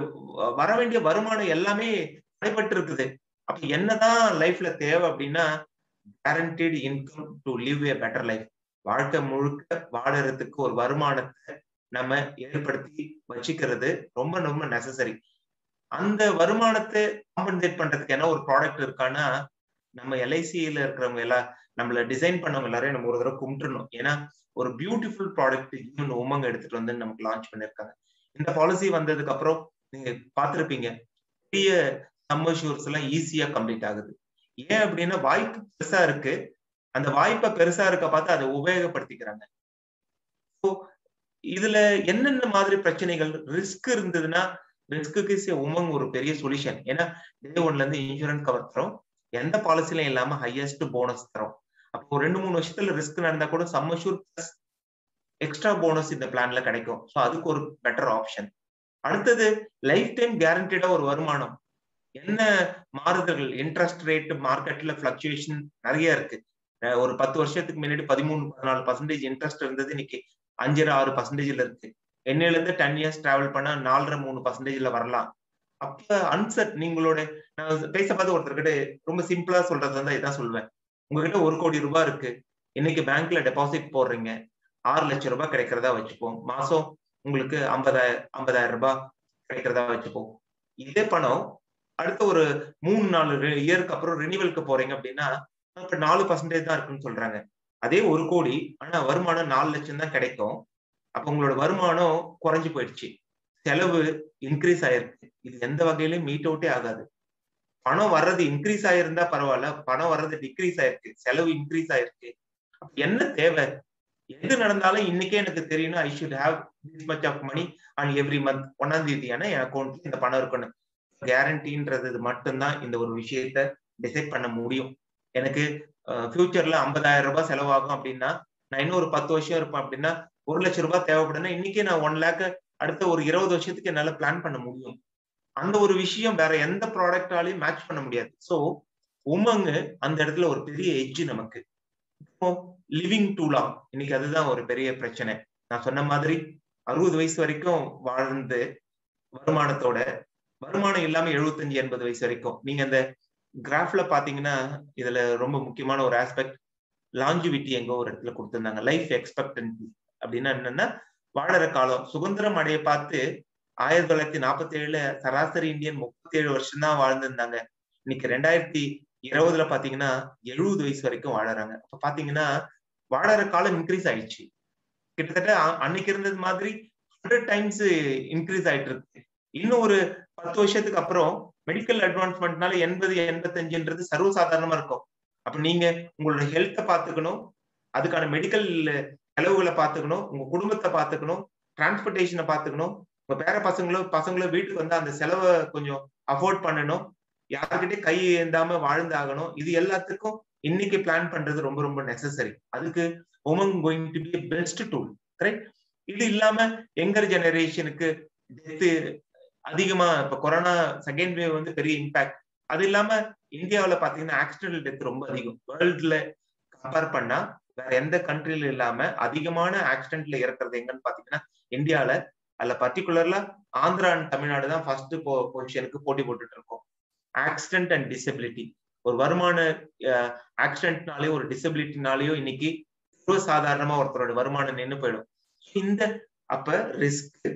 வர வேண்டிய வருமானம் எல்லாமே தடைப்பட்டு இருக்குது. அப்ப என்னதான் லைஃப்ல தேவை அப்படின்னா guaranteed income to live A better life. வாழ்க்கை முழுக்க வாழறதுக்கு ஒரு வருமானத்தை நம்ம ஏற்படுத்தி வச்சுக்கிறது ரொம்ப ரொம்ப நெசசரி. அந்த வருமானத்தை காம்பன்சேட் பண்றதுக்கு என்ன ஒரு ப்ராடக்ட் இருக்கான்னா நம்ம எல்ஐசியில இருக்கிறவங்க எல்லாம் நம்மள டிசைன் பண்ணவங்க எல்லாரையும் நம்ம ஒரு தடவை கும்பிட்டுறணும். ஏன்னா ஒரு பியூட்டிஃபுல் ப்ராடக்ட் இன்னும் உமங் எடுத்துட்டு வந்து நமக்கு லான்ச் பண்ணிருக்காங்க. இந்த பாலிசி வந்ததுக்கு அப்புறம் நீங்க பார்த்திருப்பீங்க, பெரிய சம்மர்ஷூர்ஸ் எல்லாம் ஈஸியா கம்ப்ளீட் ஆகுது. ஏன் அப்படின்னா வாய்ப்பு பெருசா இருக்கு. அந்த வாய்ப்பை பெருசா இருக்க பார்த்து அதை உபயோகப்படுத்திக்கிறாங்க. இதுல என்னென்ன மாதிரி பிரச்சனைகள் ரிஸ்க் இருந்ததுன்னா, ரிஸ்க்கு உமங் ஒரு பெரிய சொல்யூஷன். ஏன்னா டே ஒன்ல இருந்து இன்சூரன்ஸ் கவர் தரும், எந்த பாலிசிலும் இல்லாம ஹையஸ்ட் போனஸ் தரும். அப்போ 2-3 வருஷத்துல ரிஸ்க் நடந்தா கூட சம்மர்ஷூர் பிளஸ் எக்ஸ்ட்ரா போனஸ் இந்த பிளான்ல கிடைக்கும். ஸோ அதுக்கு ஒரு பெட்டர் ஆப்ஷன். அடுத்தது லைஃப் டைம் கேரண்டடா ஒரு வருமானம். என்ன மாறுதல்கள், இன்ட்ரெஸ்ட் ரேட் மார்க்கெட்ல பிளக்சுவேஷன் நிறைய இருக்கு. ஒரு 10 வருஷத்துக்கு முன்னாடி 13-14% இன்ட்ரெஸ்ட் இருந்தது, இன்னைக்கு 5-6% இருக்கு. என்னையில இருந்து 10 இயர்ஸ் டிராவல் பண்ணா 4.5-3% வரலாம். அப்ப அன்செட் நீங்களோட நான் பேச பார்த்து ஒருத்தர்கிட்ட ரொம்ப சிம்பிளா சொல்றது வந்து இதான் சொல்லுவேன். உங்ககிட்ட 1 கோடி ரூபாய் இருக்கு, இன்னைக்கு பேங்க்ல டெபாசிட் போடுறீங்க, 6 லட்சம் ரூபாய் கிடைக்கிறதா வச்சுப்போம். மாசம் உங்களுக்கு 50,000 ரூபாய் கிடைக்கிறதா வச்சுப்போம். இதே பணம் அடுத்த ஒரு 3-4 இயருக்கு அப்புறம் ரினிவலுக்கு போறீங்க அப்படின்னா இப்ப 4% தான் இருக்குன்னு சொல்றாங்க. அதே 1 கோடி, ஆனா வருமானம் 4 லட்சம் தான் கிடைக்கும். அப்ப உங்களோட வருமானம் குறைஞ்சு போயிடுச்சு, செலவு இன்க்ரீஸ் ஆயிருக்கு. இது எந்த வகையிலும் மீட் அவுட்டே ஆகாது. பணம் வர்றது இன்க்ரீஸ் ஆயிருந்தா பரவாயில்ல, பணம் வர்றது டிக்ரீஸ் ஆயிருக்கு, செலவு இன்க்ரீஸ் ஆயிருக்கு. என்ன தேவை? எது நடந்தாலும் இன்னைக்கே எனக்கு தெரியும்னா I should have this much of money on every month. 1ஆம் தேதியான என் அக்கௌண்ட்ல இந்த பணம் இருக்கணும். கேரண்டின்றது மட்டும்தான் இந்த ஒரு விஷயத்த டிசைட் பண்ண முடியும். எனக்கு ஃபியூச்சர்ல 50,000 ரூபாய் செலவாகும் அப்படின்னா, நான் இன்னும் ஒரு 10 வருஷம் இருப்பேன் அப்படின்னா 1 லட்சம் ரூபாய் தேவைப்படுதுன்னா இன்னைக்கே நான் 1 லேக் அடுத்த ஒரு 20 வருஷத்துக்கு என்னால பிளான் பண்ண முடியும். அந்த ஒரு விஷயம் வேற எந்த ப்ராடக்டாலையும் மேட்ச் பண்ண முடியாது. சோ உமங் அந்த இடத்துல ஒரு பெரிய எட்ஜ் நமக்கு. இப்போ லிவிங் டூ லாங், இன்னைக்கு அதுதான் ஒரு பெரிய பிரச்சனை. நான் சொன்ன மாதிரி 60 வயசு வரைக்கும் வாழ்ந்து வருமானத்தோட, வருமானம் இல்லாம 75-80 வயசு வரைக்கும். நீங்க அந்த கிராஃப்ல பாத்தீங்கன்னா இதுல ரொம்ப முக்கியமான ஒரு ஆஸ்பெக்ட் லாஞ்சிவிட்டி எங்க ஒரு இடத்துல கொடுத்திருந்தாங்க. லைஃப் எக்ஸ்பெக்டன்சி அப்படின்னா என்னன்னா வாழற காலம். சுதந்திரம் அடைய பார்த்து 1947 சராசரி இந்தியன் 37 வருஷம் தான் வாழ்ந்திருந்தாங்க. இன்னைக்கு 2020 பாத்தீங்கன்னா 70 வயசு வரைக்கும் வாழறாங்க. அப்ப பாத்தீங்கன்னா வாழற காலம் இன்க்ரீஸ் ஆயிடுச்சு. கிட்டத்தட்ட அன்னைக்கு இருந்தது மாதிரி 100 டைம்ஸ் இன்க்ரீஸ் ஆயிட்டு இருக்கு. இன்னும் ஒரு 10 வருஷத்துக்கு அப்புறம் மெடிக்கல் அட்வான்ஸ்மெண்ட்னால 80-85 சர்வசாதாரணமா இருக்கும். அப்ப நீங்க உங்களோட ஹெல்த்தை பாத்துக்கணும், அதுக்கான மெடிக்கல் செலவுகளை பாத்துக்கணும், உங்க குடும்பத்தை பாத்துக்கணும், டிரான்ஸ்போர்டேஷனை பாத்துக்கணும், உங்க பேர பசங்களோ வீட்டுக்கு வந்து அந்த செலவை கொஞ்சம் அஃபோர்ட் பண்ணணும், யாருக்கிட்டே கை ஏந்தாம வாழ்ந்தாகணும். இது எல்லாத்துக்கும் இன்னைக்கு பிளான் பண்றது ரொம்ப ரொம்ப நெசசரி. அதுக்கு Umang going to be best tool. Correct. இது இல்லாம யங்கர் ஜெனரேஷனுக்கு டெத்து அதிகமா, இப்ப கொரோனா செகண்ட் வேவ் வந்து பெரிய இம்பாக்ட். அது இல்லாம இந்தியாவில பாத்தீங்கன்னா ஆக்சிடென்டல் டெத் ரொம்ப அதிகம். வேர்ல்ட்ல கம்பேர் பண்ணா வேற எந்த கண்ட்ரில இல்லாம அதிகமான ஆக்சிடென்ட்ல இறக்குறது எங்கன்னு பாத்தீங்கன்னா இந்தியாவில. அதுல பர்டிகுலர்ல ஆந்திரா அண்ட் தமிழ்நாடு தான் ஃபர்ஸ்ட் பொசிஷனுக்கு போட்டி போட்டுட்டு இருக்கோம். ஆக்சிடென்ட் அண்ட் டிசபிலிட்டி, ஒரு வருமான ஆக்சிடென்ட்னாலயோ ஒரு டிசபிலிட்டினாலயோ இன்னைக்கு சாதாரணமா ஒருத்தரோட வருமானம் நின்று போயிடும். இந்த அப்ப ரிஸ்க்,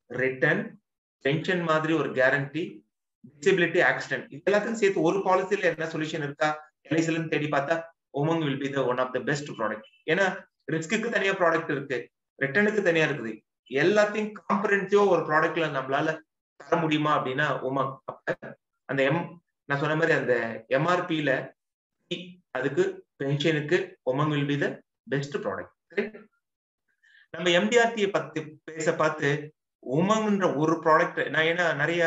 ரிட்டர்ன், பென்ஷன் மாதிரி ஒரு கேரண்டி, டிசபிலிட்டி, ஆக்சிடென்ட், இது எல்லாத்தையும் சேர்த்து ஒரு பாலிசில என்ன சொல்யூஷன் இருக்கா எல்ஐசில தேடி பார்த்தா Umang will be the one of the best product. ஏன்னா ரிஸ்க்கு தனியா ப்ராடக்ட் இருக்கு, ரிட்டர்னுக்கு தனியா இருக்குது, எல்லாத்தையும் காம்பரன்சிவா ஒரு ப்ராடக்ட்ல நம்மளால தர முடியுமா அப்படின்னா உமங். அப்ப அந்த நான் சொன்ன மாதிரி அந்த எம்ஆர்பில அதுக்கு பென்ஷனுக்கு Umang will be the best product. நம்ம எம்டிஆர்டியை பத்தி பேச பார்த்து உமங்ன்ற ஒரு ப்ராடக்ட், நான் ஏன்னா நிறைய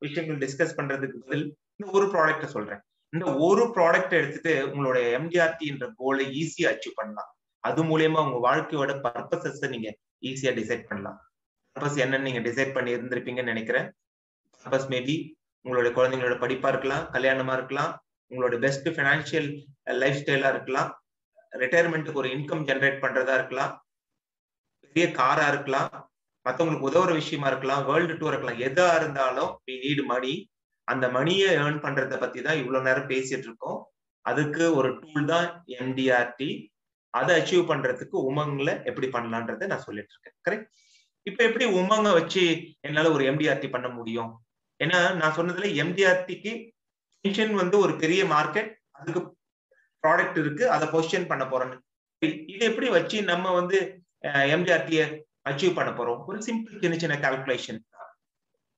விஷயங்கள் டிஸ்கஸ் பண்றதுக்கு பதில் இந்த ஒரு ப்ராடக்ட சொல்றேன். இந்த ஒரு ப்ராடக்ட் எடுத்துட்டு உங்களோட எம்டிஆர்டின்ற கோலை ஈஸியா அச்சீவ் பண்ணலாம். அது மூலியமா உங்க வாழ்க்கையோட பர்பஸஸ் நீங்க ஈஸியா டிசைட் பண்ணலாம். பர்பஸ் என்னன்னு நீங்க டிசைட் பண்ணி இருந்திருப்பீங்கன்னு நினைக்கிறேன். பர்பஸ் மேபி உங்களோட குழந்தைங்களோட படிப்பா இருக்கலாம், கல்யாணமா இருக்கலாம், உங்களோட பெஸ்ட் பினான்சியல் லைஃப் ஸ்டைலா இருக்கலாம், ரிட்டையர்மெண்ட்டுக்கு ஒரு இன்கம் ஜெனரேட் பண்றதா இருக்கலாம், பெரிய காரா இருக்கலாம், மத்தவங்களுக்கு உதவுற விஷயமா இருக்கலாம், வேர்ல்டு டூர் இருக்கலாம். எதா இருந்தாலும் we need money. அந்த மணியை ஏர்ன் பண்றத பத்தி தான் இவ்வளவு நேரம் பேசிட்டு இருக்கோம். அதுக்கு ஒரு டூல் தான் எம்டிஆர்டி. அதை அச்சீவ் பண்றதுக்கு உமங்ல எப்படி பண்ணலான்றத நான் சொல்லிட்டு இருக்கேன். கரெக்ட். இப்ப எப்படி உமங்க வச்சு என்னால ஒரு எம்டிஆர்டி பண்ண முடியும்? ஏன்னா நான் சொன்னதுல எம்டிஆர்டிக்கு பென்ஷன் வந்து ஒரு பெரிய மார்க்கெட், அதுக்கு ப்ராடக்ட் இருக்கு, அதை பொசிஷன் பண்ண போறேன்னு. இது எப்படி வச்சு நம்ம வந்து எம்டிஆர்டியை அச்சீவ் பண்ண போறோம்? ஒரு சிம்பிள் சின்ன சின்ன கால்குலேஷன்.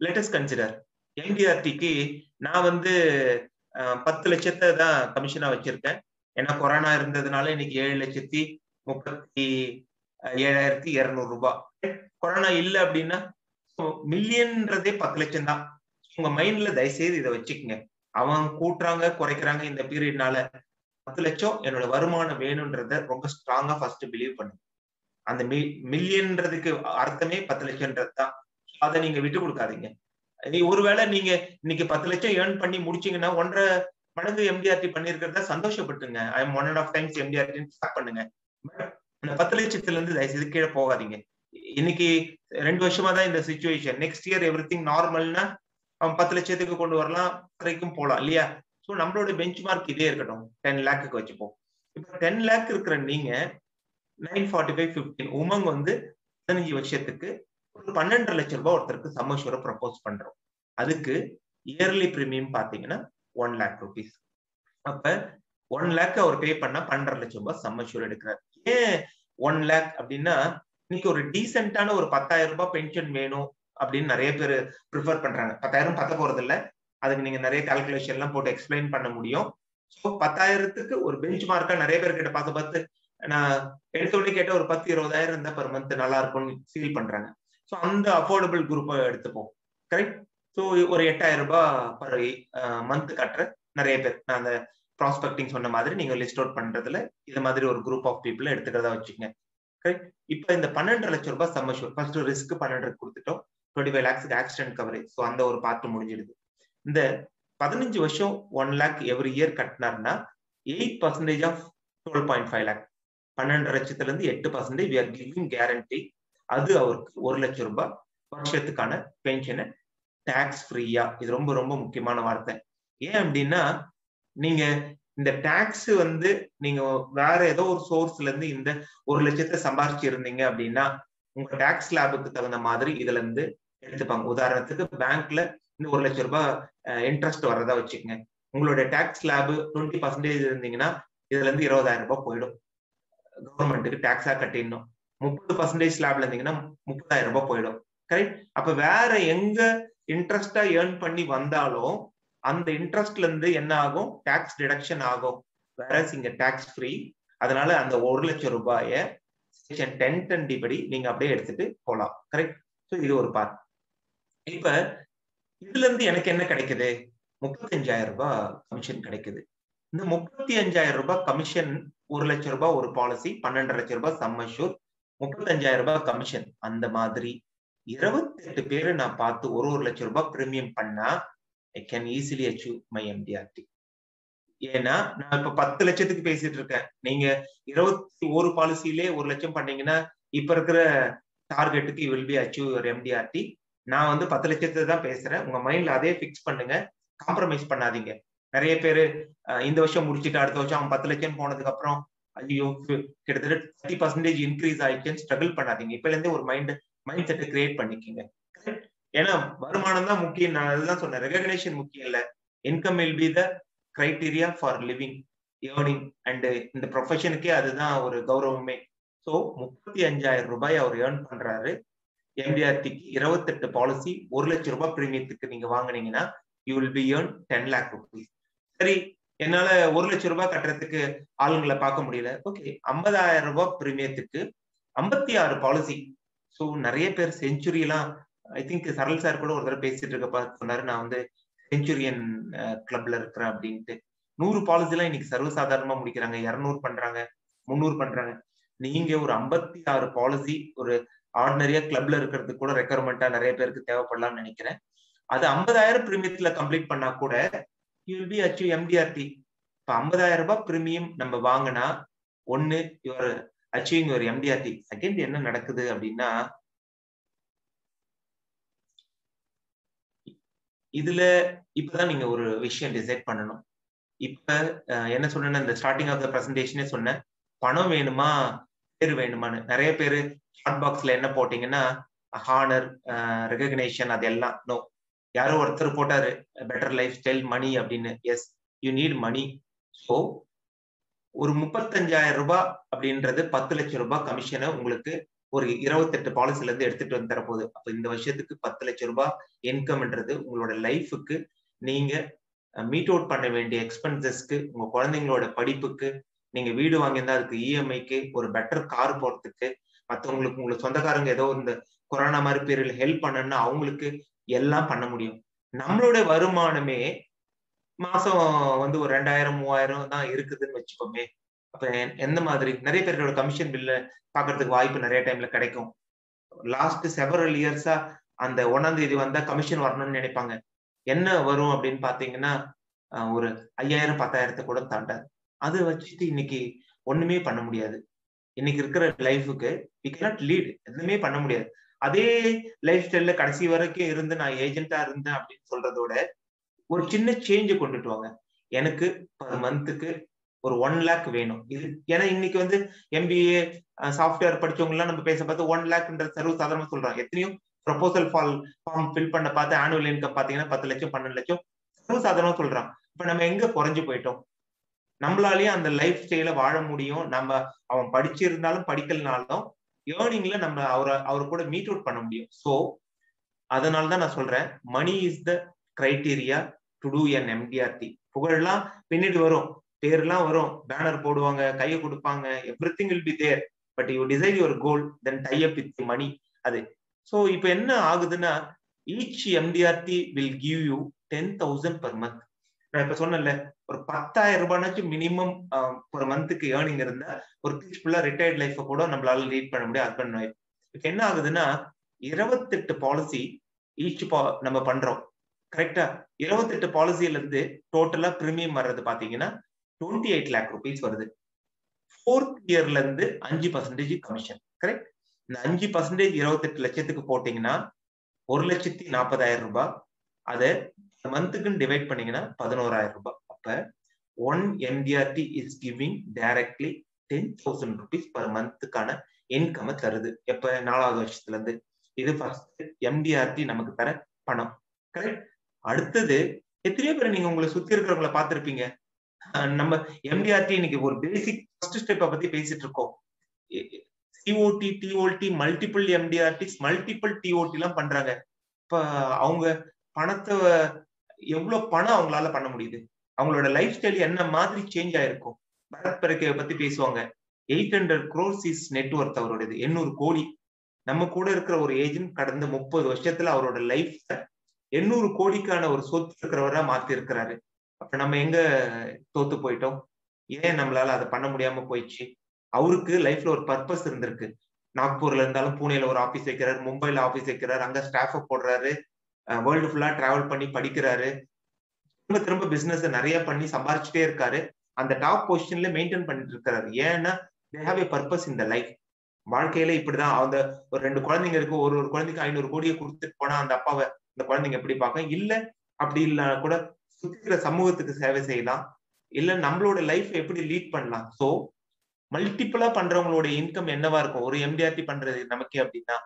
லெட் அஸ் கன்சிடர் எம்டிஆர்டிக்கு நான் வந்து 10 லட்சத்தை தான் கமிஷனா வச்சிருக்கேன். ஏன்னா கொரோனா இருந்ததுனால இன்னைக்கு 7,37,200 ரூபாய். கொரோனா இல்லை அப்படின்னா மில்லியன்ன்றதே 10 லட்சம் தான். உங்க மைண்ட்ல தயவுசெய்து இதை வச்சுக்கோங்க. அவன் கூட்டுறாங்க குறைக்கிறாங்க, இந்த பீரியட்னால 10 லட்சம் என்னோட வருமானம் வேணும்ன்றத ரொம்ப ஸ்ட்ராங்கா ஃபர்ஸ்ட் பிலீவ் பண்ணுங்க. அந்த மில்லியன்றதுக்கு அர்த்தமே 10 லட்சம்ன்றது தான். அதை நீங்க விட்டு கொடுக்காதீங்க. ஒருவேளை நீங்க இன்னைக்கு 10 லட்சம் ஏர்ன் பண்ணி முடிச்சீங்கன்னா 1.5 மடங்கு எம்டிஆர்டி பண்ணிருக்கிறதா சந்தோஷப்பட்டுங்க. I am 1.5 times MDRT start பண்ணுங்க. அந்த 10 லட்சத்துல இருந்து தயவுசெய்து கீழே போகாதீங்க. இன்னைக்கு 2 வருஷமா தான் இந்த situation. Next year everything நார்மல்னா அவன் 10 லட்சத்துக்கு கொண்டு வரலாம், வரைக்கும் போலாம் இல்லையா? ஸோ நம்மளோட பெஞ்ச் மார்க் இதே இருக்கட்டும். 10 லேக்கு வச்சுப்போம். இப்ப 10 லேக் இருக்கிற நீங்க 94515 உமங் வந்து 15 வருஷத்துக்கு ஒரு 12.5 லட்சம் ரூபாய் ஒருத்தருக்கு சம்மஷூரை ப்ரப்போஸ் பண்றோம். அதுக்கு இயர்லி பிரீமியம் பாத்தீங்கன்னா 1 lakh rupees. அப்ப 1 lakh அவர் பே பண்ணா 12.5 லட்சம் ரூபாய் சம்மஷூர் எடுக்கிறார். ஏன் 1 lakh அப்படின்னா இன்னைக்கு ஒரு டீசென்டான ஒரு 10,000 ரூபாய் பென்ஷன் வேணும் அப்படின்னு நிறைய பேர் ப்ரிஃபர் பண்றாங்க. 10,000 பத்த போறது இல்லை, அதுக்கு நீங்க நிறைய கால்குலேஷன் எல்லாம் போட்டு எக்ஸ்பிளைன் பண்ண முடியும். ஸோ 10,000க்கு ஒரு பெஞ்ச் மார்க்கா நிறைய பேர் கிட்ட பார்த்து நான் எடுத்தோடனே கேட்ட ஒரு 10,000-20,000 இருந்தா பெர் மந்த் நல்லா இருக்கும்னு ஃபீல் பண்றாங்க. ஸோ அந்த அஃபோர்டபுள் குரூப்பை எடுத்துப்போம். கரெக்ட். ஸோ ஒரு 8,000 ரூபாய் பர் மந்த் கட்டுற நிறைய பேர், நான் அந்த ப்ராஸ்பெக்டிங் சொன்ன மாதிரி நீங்க லிஸ்ட் அவுட் பண்றதுல இது மாதிரி ஒரு குரூப் ஆஃப் பீப்புள் எடுத்துக்கிறதா வச்சுக்கோங்க. கரெக்ட். இப்ப இந்த 12.5 லட்சம் ரூபாய் சம்மஷூர் ஃபர்ஸ்ட் ரிஸ்க் 12 கொடுத்துட்டோம். 25 lakhs ஆக்சிடென்ட் கவரேஜ். ஸோ அந்த ஒரு பார்ட் முடிஞ்சிடுது. இந்த 15 வருஷம் 1 lakh எவ்ரி இயர் கட்டினார்னா 8% ஆஃப் 12.5 lakh. 12 லட்சத்துல இருந்து 8% we are giving guarantee. அது அவருக்கு 1 லட்சம் ரூபாய் வருஷத்துக்கான பென்ஷனை டாக்ஸ் ஃப்ரீயா. இது ரொம்ப ரொம்ப முக்கியமான வார்த்தை. ஏன் அப்படின்னா நீங்க இந்த டாக்ஸ் வந்து நீங்க வேற ஏதோ ஒரு சோர்ஸ்ல இருந்து இந்த 1 லட்சத்தை சம்பாதிச்சு இருந்தீங்க அப்படின்னா உங்க டாக்ஸ் ஸ்லாபுக்கு தகுந்த மாதிரி இதுல இருந்து எடுத்துப்பாங்க. உதாரணத்துக்கு பேங்க்ல இந்த 1 லட்சம் ரூபாய் இன்ட்ரெஸ்ட் வர்றதா வச்சுக்கோங்க. உங்களுடைய டாக்ஸ் ஸ்லாபு 20% இருந்தீங்கன்னா இதுல இருந்து 20,000 ரூபாய் போயிடும், கவர்மெண்ட்டுக்கு டாக்ஸா கட்டிடணும். 30% ஸ்லாப்ல இருந்தீங்கன்னா 30,000 ரூபாய் போயிடும். கரெக்ட். அப்ப வேற எங்க இன்ட்ரெஸ்டா ஏர்ன் பண்ணி வந்தாலும் அந்த இன்ட்ரெஸ்ட்ல இருந்து என்ன ஆகும்? டாக்ஸ் டிடக்ஷன் ஆகும். வேற இங்க டாக்ஸ் ஃப்ரீ. அதனால அந்த 1 லட்சம் ரூபாய செக்ஷன் 10(10) படி நீங்க அப்படியே எடுத்துட்டு போலாம். கரெக்ட். ஸோ இது ஒரு பார்ட். இப்ப இதுல இருந்து எனக்கு என்ன கிடைக்குது? 35,000 ரூபாய் கமிஷன் கிடைக்குது. இந்த 35,000 ரூபாய் கமிஷன் 1 லட்சம் ரூபாய் ஒரு பாலிசி, 12.5 லட்சம் ரூபாய் சம்மஷூர், 35,000 ரூபாய் கமிஷன். அந்த மாதிரி 28 பேரு நான் பார்த்து 1 லட்சம் ரூபாய் பிரீமியம் பண்ணா I can easily achieve my MDRT. ஏன்னா நான் இப்ப 10 லட்சத்துக்கு பேசிட்டு இருக்கேன். நீங்க 21 பாலிசியிலே 1 லட்சம் பண்ணீங்கன்னா இப்ப இருக்கிற டார்கெட்டுக்கு you will be achieve your MDRT. நான் வந்து 10 லட்சத்தை தான் பேசுறேன். உங்க மைண்ட்ல அதே பிக்ஸ் பண்ணுங்க, காம்ப்ரமைஸ் பண்ணாதீங்க. நிறைய பேரு இந்த வருஷம் முடிச்சுட்டு அடுத்த வருஷம் அவன் 10 லட்சம் போனதுக்கு அப்புறம் ஐயோ கிட்டத்தட்ட 30% இன்க்ரீஸ் ஆயிடுச்சுன்னு ஸ்ட்ரகிள் பண்ணாதீங்க. இப்பல இருந்தே ஒரு மைண்ட் செட்டை கிரியேட் பண்ணிக்கோங்க. ஏன்னா வருமானம் தான் முக்கியம். நான் அதுதான் சொன்னேன், ரெகக்னேஷன் முக்கியம் இல்ல, income will be the criteria for living, earning. And இந்த ப்ரொஃபஷனுக்கே அதுதான் ஒரு கௌரவமே. ஸோ 35,000 ரூபாய் அவர் ஏர்ன் பண்றாரு. எம்டிஆர்டிக்கு 28 பாலிசி 1 லட்சம் ரூபாய் பிரீமியத்துக்கு நீங்க வாங்கினீங்கன்னா you will be earn 10 lakh rupees. சரி, என்னால 1 லட்சம் ரூபாய் கட்டுறதுக்கு ஆளுங்களை பார்க்க முடியல. ஓகே, 50,000 ரூபாய் பிரீமியத்துக்கு 56 பாலிசி. ஸோ நிறைய பேர் செஞ்சுரி எல்லாம், ஐ திங்க் சரல் சார் கூட ஒரு தடவை பேசிட்டு இருக்க சொன்னாரு, நான் வந்து செஞ்சுரியன் கிளப்ல இருக்கிறேன் அப்படின்ட்டு. 100 பாலிசி எல்லாம் இன்னைக்கு சர்வசாதாரணமா முடிக்கிறாங்க. 200 பண்றாங்க, 300 பண்றாங்க. நீங்க ஒரு 56 பாலிசி ஒரு ஆர்டினரியா கிளப்ல இருக்கிறதுக்கு கூட ரெக்குவயர்மெண்டா நிறைய பேருக்கு தேவைப்படலாம்னு நினைக்கிறேன். அது 50,000 பிரீமியத்துல கம்ப்ளீட் பண்ணா கூட you will be achieve MDRT. இப்ப 50,000 ரூபாய் பிரீமியம் நம்ம வாங்கினா ஒன்னு your achieving your MDRT. Second என்ன நடக்குது அப்படின்னா, இதுல இப்பதான் நீங்க ஒரு விஷயம் டிசைட் பண்ணணும். இப்ப என்ன சொன்னேன்னா, இந்த ஸ்டார்டிங் ஆஃப் த பிரசன்டேஷனே சொன்னேன், பணம் வேணுமா பேர் வேணுமான்னு. நிறைய பேரு சாட் பாக்ஸ்ல என்ன போட்டீங்கன்னா ஹானர், ரெகக்னேஷன், அது எல்லாம் நோ. யாரோ ஒருத்தர் போட்டாரு பெட்டர் லைஃப் ஸ்டைல், மணி அப்படின்னு. Yes, you need money. So ஒரு 35,000 ரூபாய் அப்படின்றது 10 லட்சம் ரூபாய் கமிஷனை உங்களுக்கு ஒரு 28 பாலிசில இருந்து எடுத்துட்டு வந்து தரப்போகுது. அப்ப இந்த வருஷத்துக்கு 10 லட்சம் ரூபாய் இன்கம்ன்றது உங்களோட லைஃபுக்கு நீங்க மீட் அவுட் பண்ண வேண்டிய எக்ஸ்பென்சஸ்க்கு, உங்க குழந்தைங்களோட படிப்புக்கு, நீங்க வீடு வாங்கியிருந்தா அதுக்கு இஎம்ஐக்கு, ஒரு பெட்டர் கார் போறதுக்கு, மற்றவங்களுக்கு உங்களுக்கு சொந்தக்காரங்க ஏதோ இந்த கொரோனா மாதிரி பீரியட்ல ஹெல்ப் பண்ணணும்னா அவங்களுக்கு எல்லாம் பண்ண முடியும். நம்மளோட வருமானமே மாசம் வந்து ஒரு 2000 3000 தான் இருக்குதுன்னு வச்சுக்கோமே. அப்ப எந்த மாதிரி நிறைய பேரோட கமிஷன் பில்ல பாக்குறதுக்கு வாய்ப்பு நிறைய டைம்ல கிடைக்கும். லாஸ்ட் செவரல் இயர்ஸா அந்த 1ஆம் தேதி வந்தா கமிஷன் வரணும்னு நினைப்பாங்க. என்ன வரும் அப்படின்னு பாத்தீங்கன்னா ஒரு 5000 10,000 கூட தாண்டாது. அதை வச்சுட்டு இன்னைக்கு ஒண்ணுமே பண்ண முடியாது. இன்னைக்கு இருக்கிற லைஃபுக்கு we cannot lead, எதுவுமே பண்ண முடியாது. அதே லைஃப் ஸ்டைல்ல கடைசி வரைக்கும் இருந்து நான் ஏஜென்ட்டா இருந்தேன் அப்படின்னு சொல்றதோட ஒரு சின்ன சேஞ்சை கொண்டுட்டு வாங்க. எனக்கு பர் மந்த்துக்கு ஒரு 1 lakh வேணும். இது ஏன்னா இன்னைக்கு வந்து MBA சாஃப்ட்வேர் படிச்சவங்க எல்லாம் நம்ம பேச பார்த்து 1 lakhன்ற சர்வ சாதாரணமா சொல்றாங்க. எத்தனையோ ப்ரொபோசல் ஃபார்ம் ஃபில் பண்ண பார்த்து ஆனுவல் இன்கம் பாத்தீங்கன்னா 10 லட்சம் 12 லட்சம் சர்வ சாதாரணமா சொல்றான். இப்ப நம்ம எங்க குறைஞ்சு போயிட்டோம்? நம்மளாலேயும் அந்த லைஃப் ஸ்டைல வாழ முடியும். நம்ம அவன் படிச்சிருந்தாலும் படிக்கலனாலும் ஏர்னிங்ல நம்ம அவரை கூட மீட் அவுட் பண்ண முடியும். ஸோ அதனாலதான் நான் சொல்றேன், money is the criteria to do an MDRT. புகழெல்லாம் பின்னாடி வரும், பேர்லாம் வரும், பேனர் போடுவாங்க, கையை கொடுப்பாங்க, everything will be there. But you decide your goal, then tie up with money. அது ஸோ இப்ப என்ன ஆகுதுன்னா, each MDRT will give you 10,000 per month. நான் இப்ப சொன்னேன்ல, ஒரு 10,000 ரூபாய்னாச்சும் மினிமம் ஒரு மந்த்துக்கு ஏர்னிங் இருந்தா ஒரு பீஸ்ஃபுல்லா ரிட்டையர்ட் லைஃப் கூட நம்மளால லீட் பண்ண முடியும். Husband wife. இப்ப என்ன ஆகுதுன்னா 28 பாலிசி ஈச் நம்ம பண்றோம். கரெக்டா? 28 பாலிசியில இருந்து டோட்டலா பிரீமியம் வர்றது பாத்தீங்கன்னா 28 lakh rupees வருது. 4th இயர்ல இருந்து 5% கமிஷன். கரெக்ட்? இந்த 5% 28 லட்சத்துக்கு போட்டீங்கன்னா 1,40,000 ரூபாய். அதை மந்த்துக்கு டிவைட் பண்ணீங்கன்னா 11,000 ரூபாய். அப்ப 1 MDRT is giving directly 10,000 rupees per மந்த்துக்கான இன்கம் தருது. எப்ப 4வது வருஷத்துல இருந்து. இது ஃபர்ஸ்ட் MDRT நமக்கு தர பணம். கரெக்ட்? அடுத்தது எத்தனையோ பேர் நீங்க உங்களை சுத்தி இருக்கிறவங்களை பார்த்திருப்பீங்க. நம்ம MDRT இன்னைக்கு ஒரு பேசிக் ஃபர்ஸ்ட் ஸ்டெப்பை பத்தி பேசிட்டு இருக்கோம். COT, TOT, multiple MDRTs, multiple TOT எல்லாம் பண்றாங்க. இப்ப அவங்க பணத்தை எவ்வளவு பணம் அவங்களால பண்ண முடியுது? அவங்களோட லைஃப் ஸ்டைல் என்ன மாதிரி சேஞ்ச் ஆயிருக்கும்? பரத் பரக்கையை பத்தி பேசுவாங்க. 800 crores இஸ் நெட்வொர்த் அவரோடது. 800 கோடி. நம்ம கூட இருக்கிற ஒரு ஏஜென்ட் கடந்த 30 வருஷத்துல அவரோட லைஃப் 800 கோடிக்கான ஒரு சொத்து இருக்கிறவரா மாத்தி இருக்கிறாரு. அப்ப நம்ம எங்க தோத்து போயிட்டோம்? ஏன் நம்மளால அதை பண்ண முடியாம போயிடுச்சு? அவருக்கு லைஃப்ல ஒரு பர்பஸ் இருந்திருக்கு. நாக்பூர்ல இருந்தாலும் பூனேல ஒரு ஆபீஸ் வைக்கிறாரு, மும்பைல ஆபீஸ் வைக்கிறாரு, அங்க ஸ்டாஃப் போடுறாரு, வேர்ல்டு ஃபுல்லா டிராவல் பண்ணி படிக்கிறாரு, திரும்ப திரும்ப பிசினஸ் நிறைய பண்ணி சம்பாரிச்சுட்டே இருக்காரு. அந்த டாப் பொசிஷன்ல மெயின்டைன் பண்ணிட்டு இருக்காரு. ஏன்னா they have a purpose in the life. வாழ்க்கையில இப்படிதான். அந்த ஒரு 2 குழந்தைங்க இருக்கு, ஒரு குழந்தைக்கு 500 கோடியை கொடுத்துட்டு போனா அந்த அப்பாவை இந்த குழந்தைங்க எப்படி பார்க்க? இல்ல அப்படி இல்ல கூட சுத்திக்கிற சமூகத்துக்கு சேவை செய்யலாம், இல்ல நம்மளோட லைஃப் எப்படி லீட் பண்ணலாம். சோ மல்டிபிளா பண்றவங்களோட இன்கம் என்னவா இருக்கும் ஒரு MDRT பண்றது நமக்கே அப்படின்னா?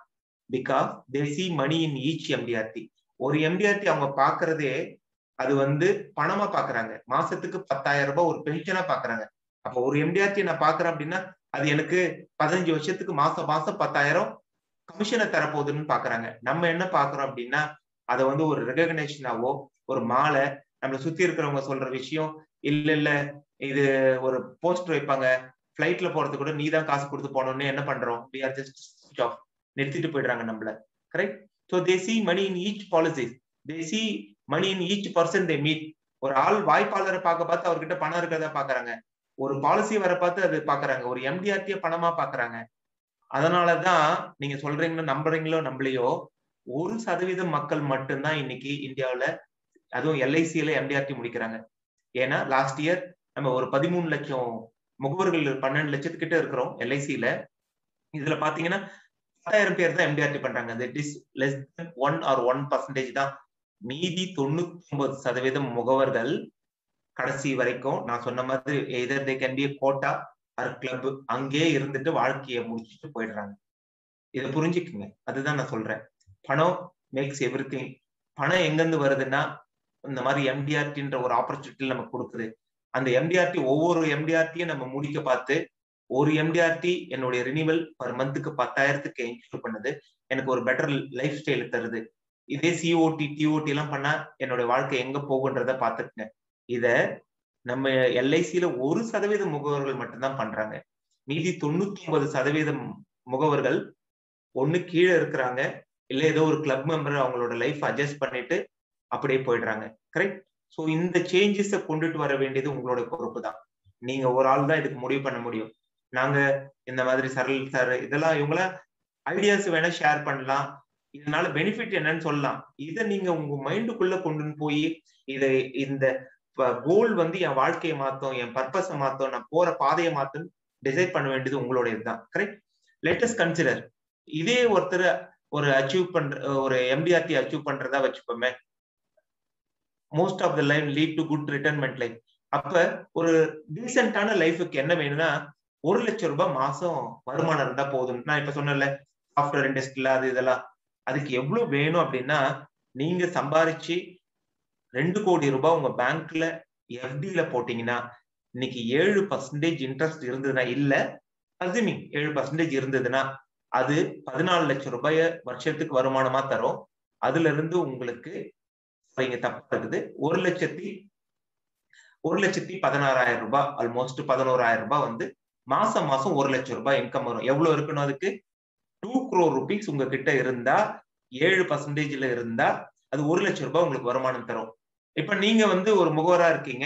Because they see money in each MDRT. ஒரு MDRT அவங்க பாக்குறதே அது வந்து பணமா பாக்குறாங்க. மாசத்துக்கு 10,000 ரூபாய் ஒரு பென்ஷனா பாக்குறாங்க. அப்ப ஒரு MDRT நான் பாக்குறேன் அப்படின்னா அது எனக்கு 15 வருஷத்துக்கு மாசம் மாசம் 10,000 கமிஷனை தரப்போகுதுன்னு பாக்குறாங்க. நம்ம என்ன பாக்குறோம் அப்படின்னா அதை வந்து ஒரு ரெகக்னேஷனாவோ, ஒரு மாலை, நம்மளை சுத்தி இருக்கிறவங்க சொல்ற விஷயம், இல்ல இது ஒரு போஸ்டர் வைப்பாங்க, பிளைட்ல போறது கூட நீ தான் காசு கொடுத்து போனோம்னு என்ன பண்றோம்? we are just switch off, நிறுத்திட்டு போயிடுறாங்க நம்மள. Correct? so they see money in each policies, they see money in each person they meet. ஒரு ஆள் வாய்ப்பாளரை பார்த்து அவர்கிட்ட பணம் இருக்கிறதா பாக்குறாங்க, ஒரு பாலிசி வர பார்த்து அது பாக்குறாங்க, ஒரு MDRT பணமா பாக்குறாங்க. அதனாலதான் நீங்க சொல்றீங்களோ நம்புறீங்களோ நம்பலையோ 1% மக்கள் மட்டும்தான் இன்னைக்கு இந்தியாவில, அதுவும் LICல MDRT முடிக்கிறாங்க. ஏன்னா லாஸ்ட் இயர் நம்ம ஒரு 13 லட்சம் முகவர்கள் 12 லட்சத்துக்கிட்ட இருக்கிறோம் LICல. இதுல பாத்தீங்கன்னா 10,000 பேர் தான் MDRT பண்றாங்க. That is less than 1 or 1% தான். மீதி 99% முகவர்கள் கடைசி வரைக்கும் நான் சொன்ன மாதிரி either they can be a quota or club, அங்கே இருந்துட்டு வாழ்க்கையை முடிச்சுட்டு போயிடுறாங்க. இதை புரிஞ்சுக்குங்க. அதுதான் நான் சொல்றேன். பணம் மேக்ஸ் எவ்ரிதிங். பணம் எங்கிருந்து வருதுன்னா இந்த மாதிரி MDRTன்ற ஒரு ஆப்பர்ச்சுனிட்டி நமக்கு கொடுக்குது. அந்த எம்டிஆர்டி ஒவ்வொரு எம்டிஆர்டியும் நம்ம முடிக்க பார்த்து ஒரு எம்டிஆர்டி என்னுடைய ரினிவல் பர் மந்த்துக்கு 10,000க்கு இன்க்ளூட் பண்ணுது, எனக்கு ஒரு பெட்டர் லைஃப் ஸ்டைல் தருது. இதே சிஓடி டிஓடி எல்லாம் பண்ணா என்னுடைய வாழ்க்கை எங்க போகுன்றத பாத்துருக்கேன். இத நம்ம எல்ஐசியில 1% முகவர்கள் மட்டும்தான் பண்றாங்க. மீதி 99% முகவர்கள் ஒண்ணு கீழே இருக்கிறாங்க, இல்ல ஏதோ ஒரு கிளப் மெம்பர் அவங்களோட லைஃப் அட்ஜஸ்ட் பண்ணிட்டு அப்படியே போயிடுறாங்க. கரெக்ட்? சோ இந்த சேஞ்சஸ கொண்டுட்டு வர வேண்டியது உங்களோட பொறுப்பு தான். நீங்க ஒரு ஆள் தான் இதுக்கு முடிவு பண்ண முடியும். நாங்க இந்த மாதிரி சரல் சார் இதெல்லாம் இவங்கள ஐடியாஸ் வேணா ஷேர் பண்ணலாம், இதனால பெனிஃபிட் என்னன்னு சொல்லலாம். இதை நீங்க உங்க மைண்டுக்குள்ள கொண்டு போய் இதை இந்த கோல் வந்து என் வாழ்க்கையை மாத்தும், என் பர்பஸை மாத்தும், நான் போற பாதையை மாத்தும் டிசைட் பண்ண வேண்டியது உங்களோட இதுதான். கரெக்ட்? லெட்டஸ் கன்சிடர் இதே ஒருத்தர் ஒரு அச்சீவ் பண்ற ஒரு எம்டிஆர்டி அச்சீவ் பண்றதா வச்சுப்போமே, most of the life lead to good retirement life. அப்ப ஒரு டீசென்டான லைஃபுக்கு என்ன வேணும்னா 1 லட்சம் ரூபாய் மாசம் வருமானம் இருந்தா போதும். நான் இப்ப சொன்னேன்ல சாஃப்ட்வேர் இண்டஸ்ட்ரியில அது இதெல்லாம், அதுக்கு எவ்வளவு வேணும் அப்படின்னா, நீங்க சம்பாரிச்சு 2 கோடி ரூபாய் உங்க பேங்க்ல எஃப்டில போட்டீங்கன்னா இன்னைக்கு 7% இன்ட்ரெஸ்ட் இருந்ததுன்னா, இல்ல அஸ்யூமிங் 7% இருந்ததுன்னா அது 14 லட்சம் ரூபாய வருஷத்துக்கு வருமானமா தரும். அதுல இருந்து உங்களுக்கு இங்க தப்பா இருக்குது 1,16,000 ரூபாய், ஆல்மோஸ்ட் 11,000 ரூபாய் வந்து மாசம் 1 லட்சம் ரூபாய் இன்கம் வரும். எவ்வளவு இருக்கணும் அதுக்கு? 2 crore rupees உங்ககிட்ட இருந்தா 7%ல இருந்தா அது 1 லட்சம் ரூபாய் உங்களுக்கு வருமானம் தரும். இப்ப நீங்க வந்து ஒரு முகவரா இருக்கீங்க,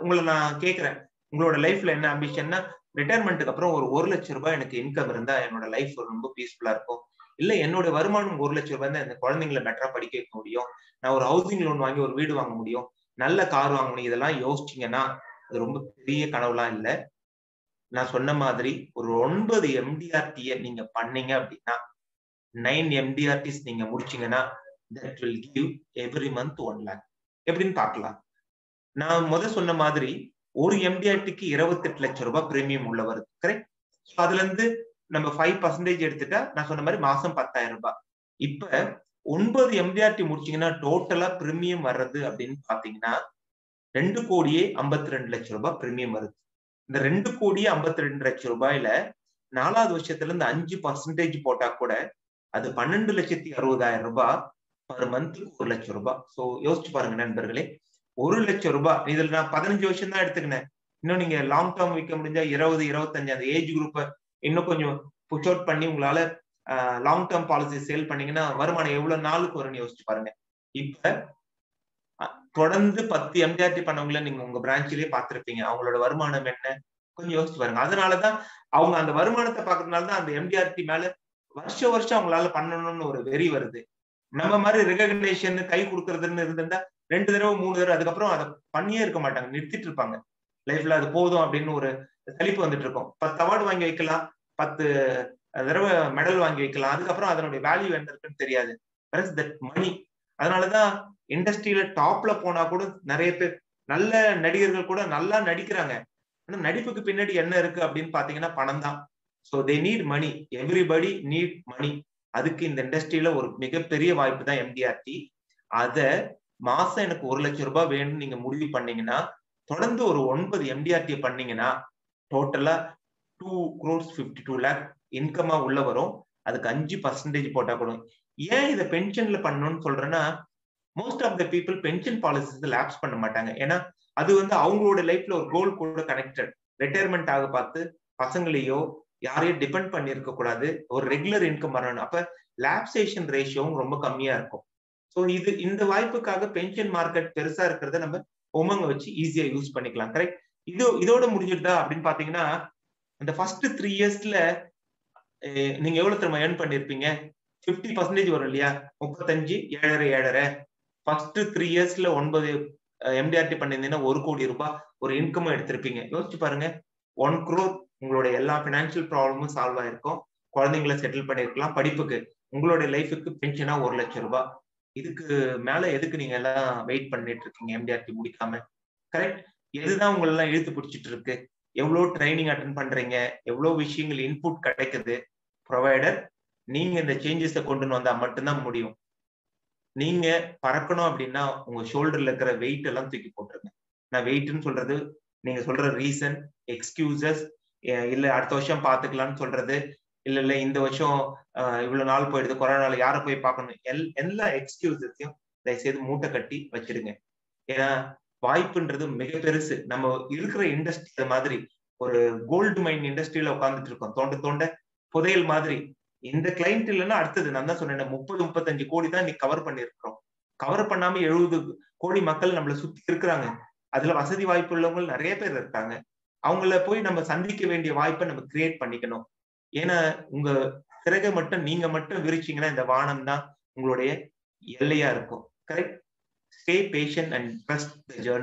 உங்களை நான் கேட்கிறேன், உங்களோட லைஃப்ல என்ன ஆம்பிஷன்னா, ரிட்டையர்மெண்ட்டுக்கு அப்புறம் ஒரு 1 லட்சம் ரூபாய் எனக்கு இன்கம் இருந்தா என்னோட லைஃப் ரொம்ப பீஸ்ஃபுல்லா இருக்கும். இல்ல என்னோட வருமானம் 1 லட்சம் ரூபாய் தான் இந்த குழந்தைங்களை பெட்டரா படிக்க வைக்க முடியும், நான் ஒரு ஹவுசிங் லோன் வாங்கி ஒரு வீடு வாங்க முடியும், நல்ல கார் வாங்க முடியும். இதெல்லாம் யோசிச்சீங்கன்னா அது ரொம்ப பெரிய கனவுலாம் இல்லை. நான் சொன்ன மாதிரி ஒரு 9 எம்டிஆர்டியை நீங்க பண்ணீங்க அப்படின்னா, 9 எம்டிஆர்டிஸ் நீங்க முடிச்சீங்கன்னா that will give every month 1 lakh. எப்படின்னு பார்க்கலாம். நான் சொன்ன மாதிரி ஒரு எம்டிஆர்டிக்கு 28 லட்சம் ரூபாய் பிரீமியம் உள்ள வருது. கரெக்ட்? அதுல இருந்து நம்ம 5% எடுத்துட்டா நான் சொன்ன மாதிரி மாசம் 10,000 ரூபாய். இப்ப 9 எம்டிஆர்டி முடிச்சீங்கன்னா டோட்டலா பிரீமியம் வர்றது அப்படின்னு பாத்தீங்கன்னா 2,52 லட்சம் ரூபாய் பிரீமியம் வருது. இந்த 2,52 லட்சம் ரூபாயில 4வது வருஷத்துல இருந்து 5% போட்டா கூட அது 12,60,000 ரூபாய் பர் மந்த்துக்கு 1 லட்சம் ரூபாய். சோ யோசிச்சு பாருங்க நண்பர்களே, 1 லட்சம் ரூபாய். இதுல நான் 15 வருஷம் தான் எடுத்துக்கினேன். இன்னும் நீங்க லாங் டேர்ம் வைக்க முடிஞ்சா 20, 25 அந்த ஏஜ் குரூப்பை இன்னும் கொஞ்சம் புஷ் அவுட் பண்ணி உங்களால லாங் டேர்ம் பாலிசி சேல் பண்ணீங்கன்னா வருமானம் எவ்வளவு நாளுக்கு வரும்னு யோசிச்சு பாருங்க. இப்ப தொடர்ந்து 10 எம்டிஆர்டி பண்ணவங்கள நீங்க உங்க பிரான்ச்சிலேயே பார்த்திருப்பீங்க. அவங்களோட வருமானம் என்ன கொஞ்சம் யோசிச்சு பாருங்க. அதனாலதான் அவங்க அந்த வருமானத்தை பாக்குறதுனாலதான் அந்த எம்டிஆர்டி மேல வருஷம் அவங்களால பண்ணணும்னு ஒரு வெறி வருது. நம்ம மாதிரி ரெகக்னேஷன் கை கொடுக்கறதுன்னு இருந்திருந்தா 2 தடவை 3 தடவை அதுக்கப்புறம் அதை பண்ணியே இருக்க மாட்டாங்க, நிறுத்திட்டு இருப்பாங்க. லைஃப்ல அது போதும் அப்படின்னு ஒரு சலிப்பு வந்துட்டு இருக்கும். 10 அவார்டு வாங்கி வைக்கலாம், 10 தடவை மெடல் வாங்கி வைக்கலாம், அதுக்கப்புறம் அதனுடைய வேல்யூ என்ன இருக்குன்னு தெரியாது. That money. அதனாலதான் இண்டஸ்ட்ரியில டாப்ல போனா கூட நிறைய பேர் நல்ல நடிகர்கள் கூட நல்லா நடிக்கிறாங்க. ஆனா நடிப்புக்கு பின்னாடி என்ன இருக்கு அப்படின்னு பாத்தீங்கன்னா பணம் தான். So they need money, everybody need money. அதுக்கு இந்த இண்டஸ்ட்ரியில ஒரு மிகப்பெரிய வாய்ப்பு தான் எம்டிஆர்டி. அத மாசம் எனக்கு 1 லட்சம் ரூபாய் வேணும்னு நீங்க முடிவு பண்ணீங்கன்னா, தொடர்ந்து ஒரு 9 எம்டிஆர்டி பண்ணீங்கன்னா டோட்டலா 2,52 lakh இன்கமா உள்ள வரும். அதுக்கு 5% போட்டா கூட. ஏன் இதை பென்ஷன்ல பண்ணணும்னு சொல்றேன்னா, most of the people pension policies lapse பண்ண மாட்டாங்க. ஏன்னா அது வந்து அவங்களோட லைஃப்ல ஒரு கோல் கூட கனெக்டட். ரிட்டையர்மெண்ட் ஆக பார்த்து பசங்களையோ யாரையும் டிபெண்ட் பண்ணி இருக்க கூடாது, ஒரு ரெகுலர் இன்கம் வரணும். அப்ப லேப்சேஷன் ரேஷியோவும் ரொம்ப கம்மியா இருக்கும். ஸோ இந்த வாய்ப்புக்காக பென்ஷன் மார்க்கெட் பெருசா இருக்கிறத நம்ம உமங்க வச்சு ஈஸியா யூஸ் பண்ணிக்கலாம். கரெக்ட்? இதோட முடிஞ்சிருதா அப்படின்னு பாத்தீங்கன்னா, இந்த ஃபர்ஸ்ட் 3 இயர்ஸ்ல நீங்க எவ்வளவு திரும்ப ஏர்ன் பண்ணிருப்பீங்க? 50% வரும் இல்லையா? 35, 7.5 ஃபர்ஸ்ட் 3 இயர்ஸ்ல 9 எம்டிஆர்டி பண்ணிருந்தீங்கன்னா 1 கோடி ரூபாய் ஒரு இன்கம் எடுத்திருப்பீங்க. யோசிச்சு பாருங்க. 1 crore உங்களுடைய எல்லா பினான்சியல் ப்ராப்ளமும் சால்வ் ஆயிருக்கும். குழந்தைங்களை செட்டில் பண்ணிருக்கலாம். படிப்புக்கு உங்களுடைய லைஃபுக்கு பென்ஷனா 1 லட்சம் ரூபாய். இதுக்கு மேல எதுக்கு நீங்க எல்லாம் வெயிட் பண்ணிட்டு இருக்கீங்க எம்டிஆர்டி முடிக்காம? கரெக்ட்? எதுதான் உங்களை எல்லாம் இழுத்து பிடிச்சிட்டு இருக்கு? எவ்வளவு ட்ரைனிங் அட்டென்ட் பண்றீங்க, எவ்வளவு விஷயங்கள் இன்புட் கிடைக்குது. ப்ரொவைடர் நீங்க இந்த சேஞ்சஸை கொண்டு வந்தா மட்டும்தான் முடியும். நீங்க பறக்கணும் அப்படின்னா உங்க ஷோல்டர்ல இருக்கிற வெயிட் எல்லாம் தூக்கி போட்டுருங்க. நான் வெயிட்னு சொல்றது நீங்க சொல்ற ரீசன், எக்ஸ்கியூசஸ், இல்ல அடுத்த வருஷம் பாத்துக்கலாம்னு சொல்றது, இல்ல இந்த வருஷம் இவ்வளவு நாள் போயிடுது, கொரோனால யார போய் பார்க்கணும், எல்லா எக்ஸ்கியூசஸையும் தயவுசெய்து மூட்டை கட்டி வச்சிடுங்க. ஏன்னா வாய்ப்புன்றது மிக பெருசு. நம்ம இருக்கிற இண்டஸ்ட்ரி மாதிரி ஒரு கோல்டு மைன் இண்டஸ்ட்ரியில உட்கார்ந்துட்டு இருக்கோம், தோண்ட தோண்ட புதையல் மாதிரி. இந்த கிளைண்ட் இல்லைன்னா அடுத்தது நான் தான் சொன்னேன் 30-35 கோடி தான் இன்னைக்கு கவர் பண்ணிருக்கிறோம். கவர் பண்ணாம 70 கோடி மக்கள் நம்மள சுத்தி இருக்கிறாங்க. அதுல வசதி வாய்ப்பு உள்ளவங்க நிறைய பேர் இருக்காங்க. அவங்கள போய் நம்ம சந்திக்க வேண்டிய வாய்ப்பை நம்ம கிரியேட் பண்ணிக்கணும். ஏன்னா உங்க சிறகை மட்டும் நீங்க மட்டும் விரிச்சீங்கன்னா இந்த வானம் தான் உங்களுடைய எல்லையா இருக்கும். Correct? Stay patient and trust the journey.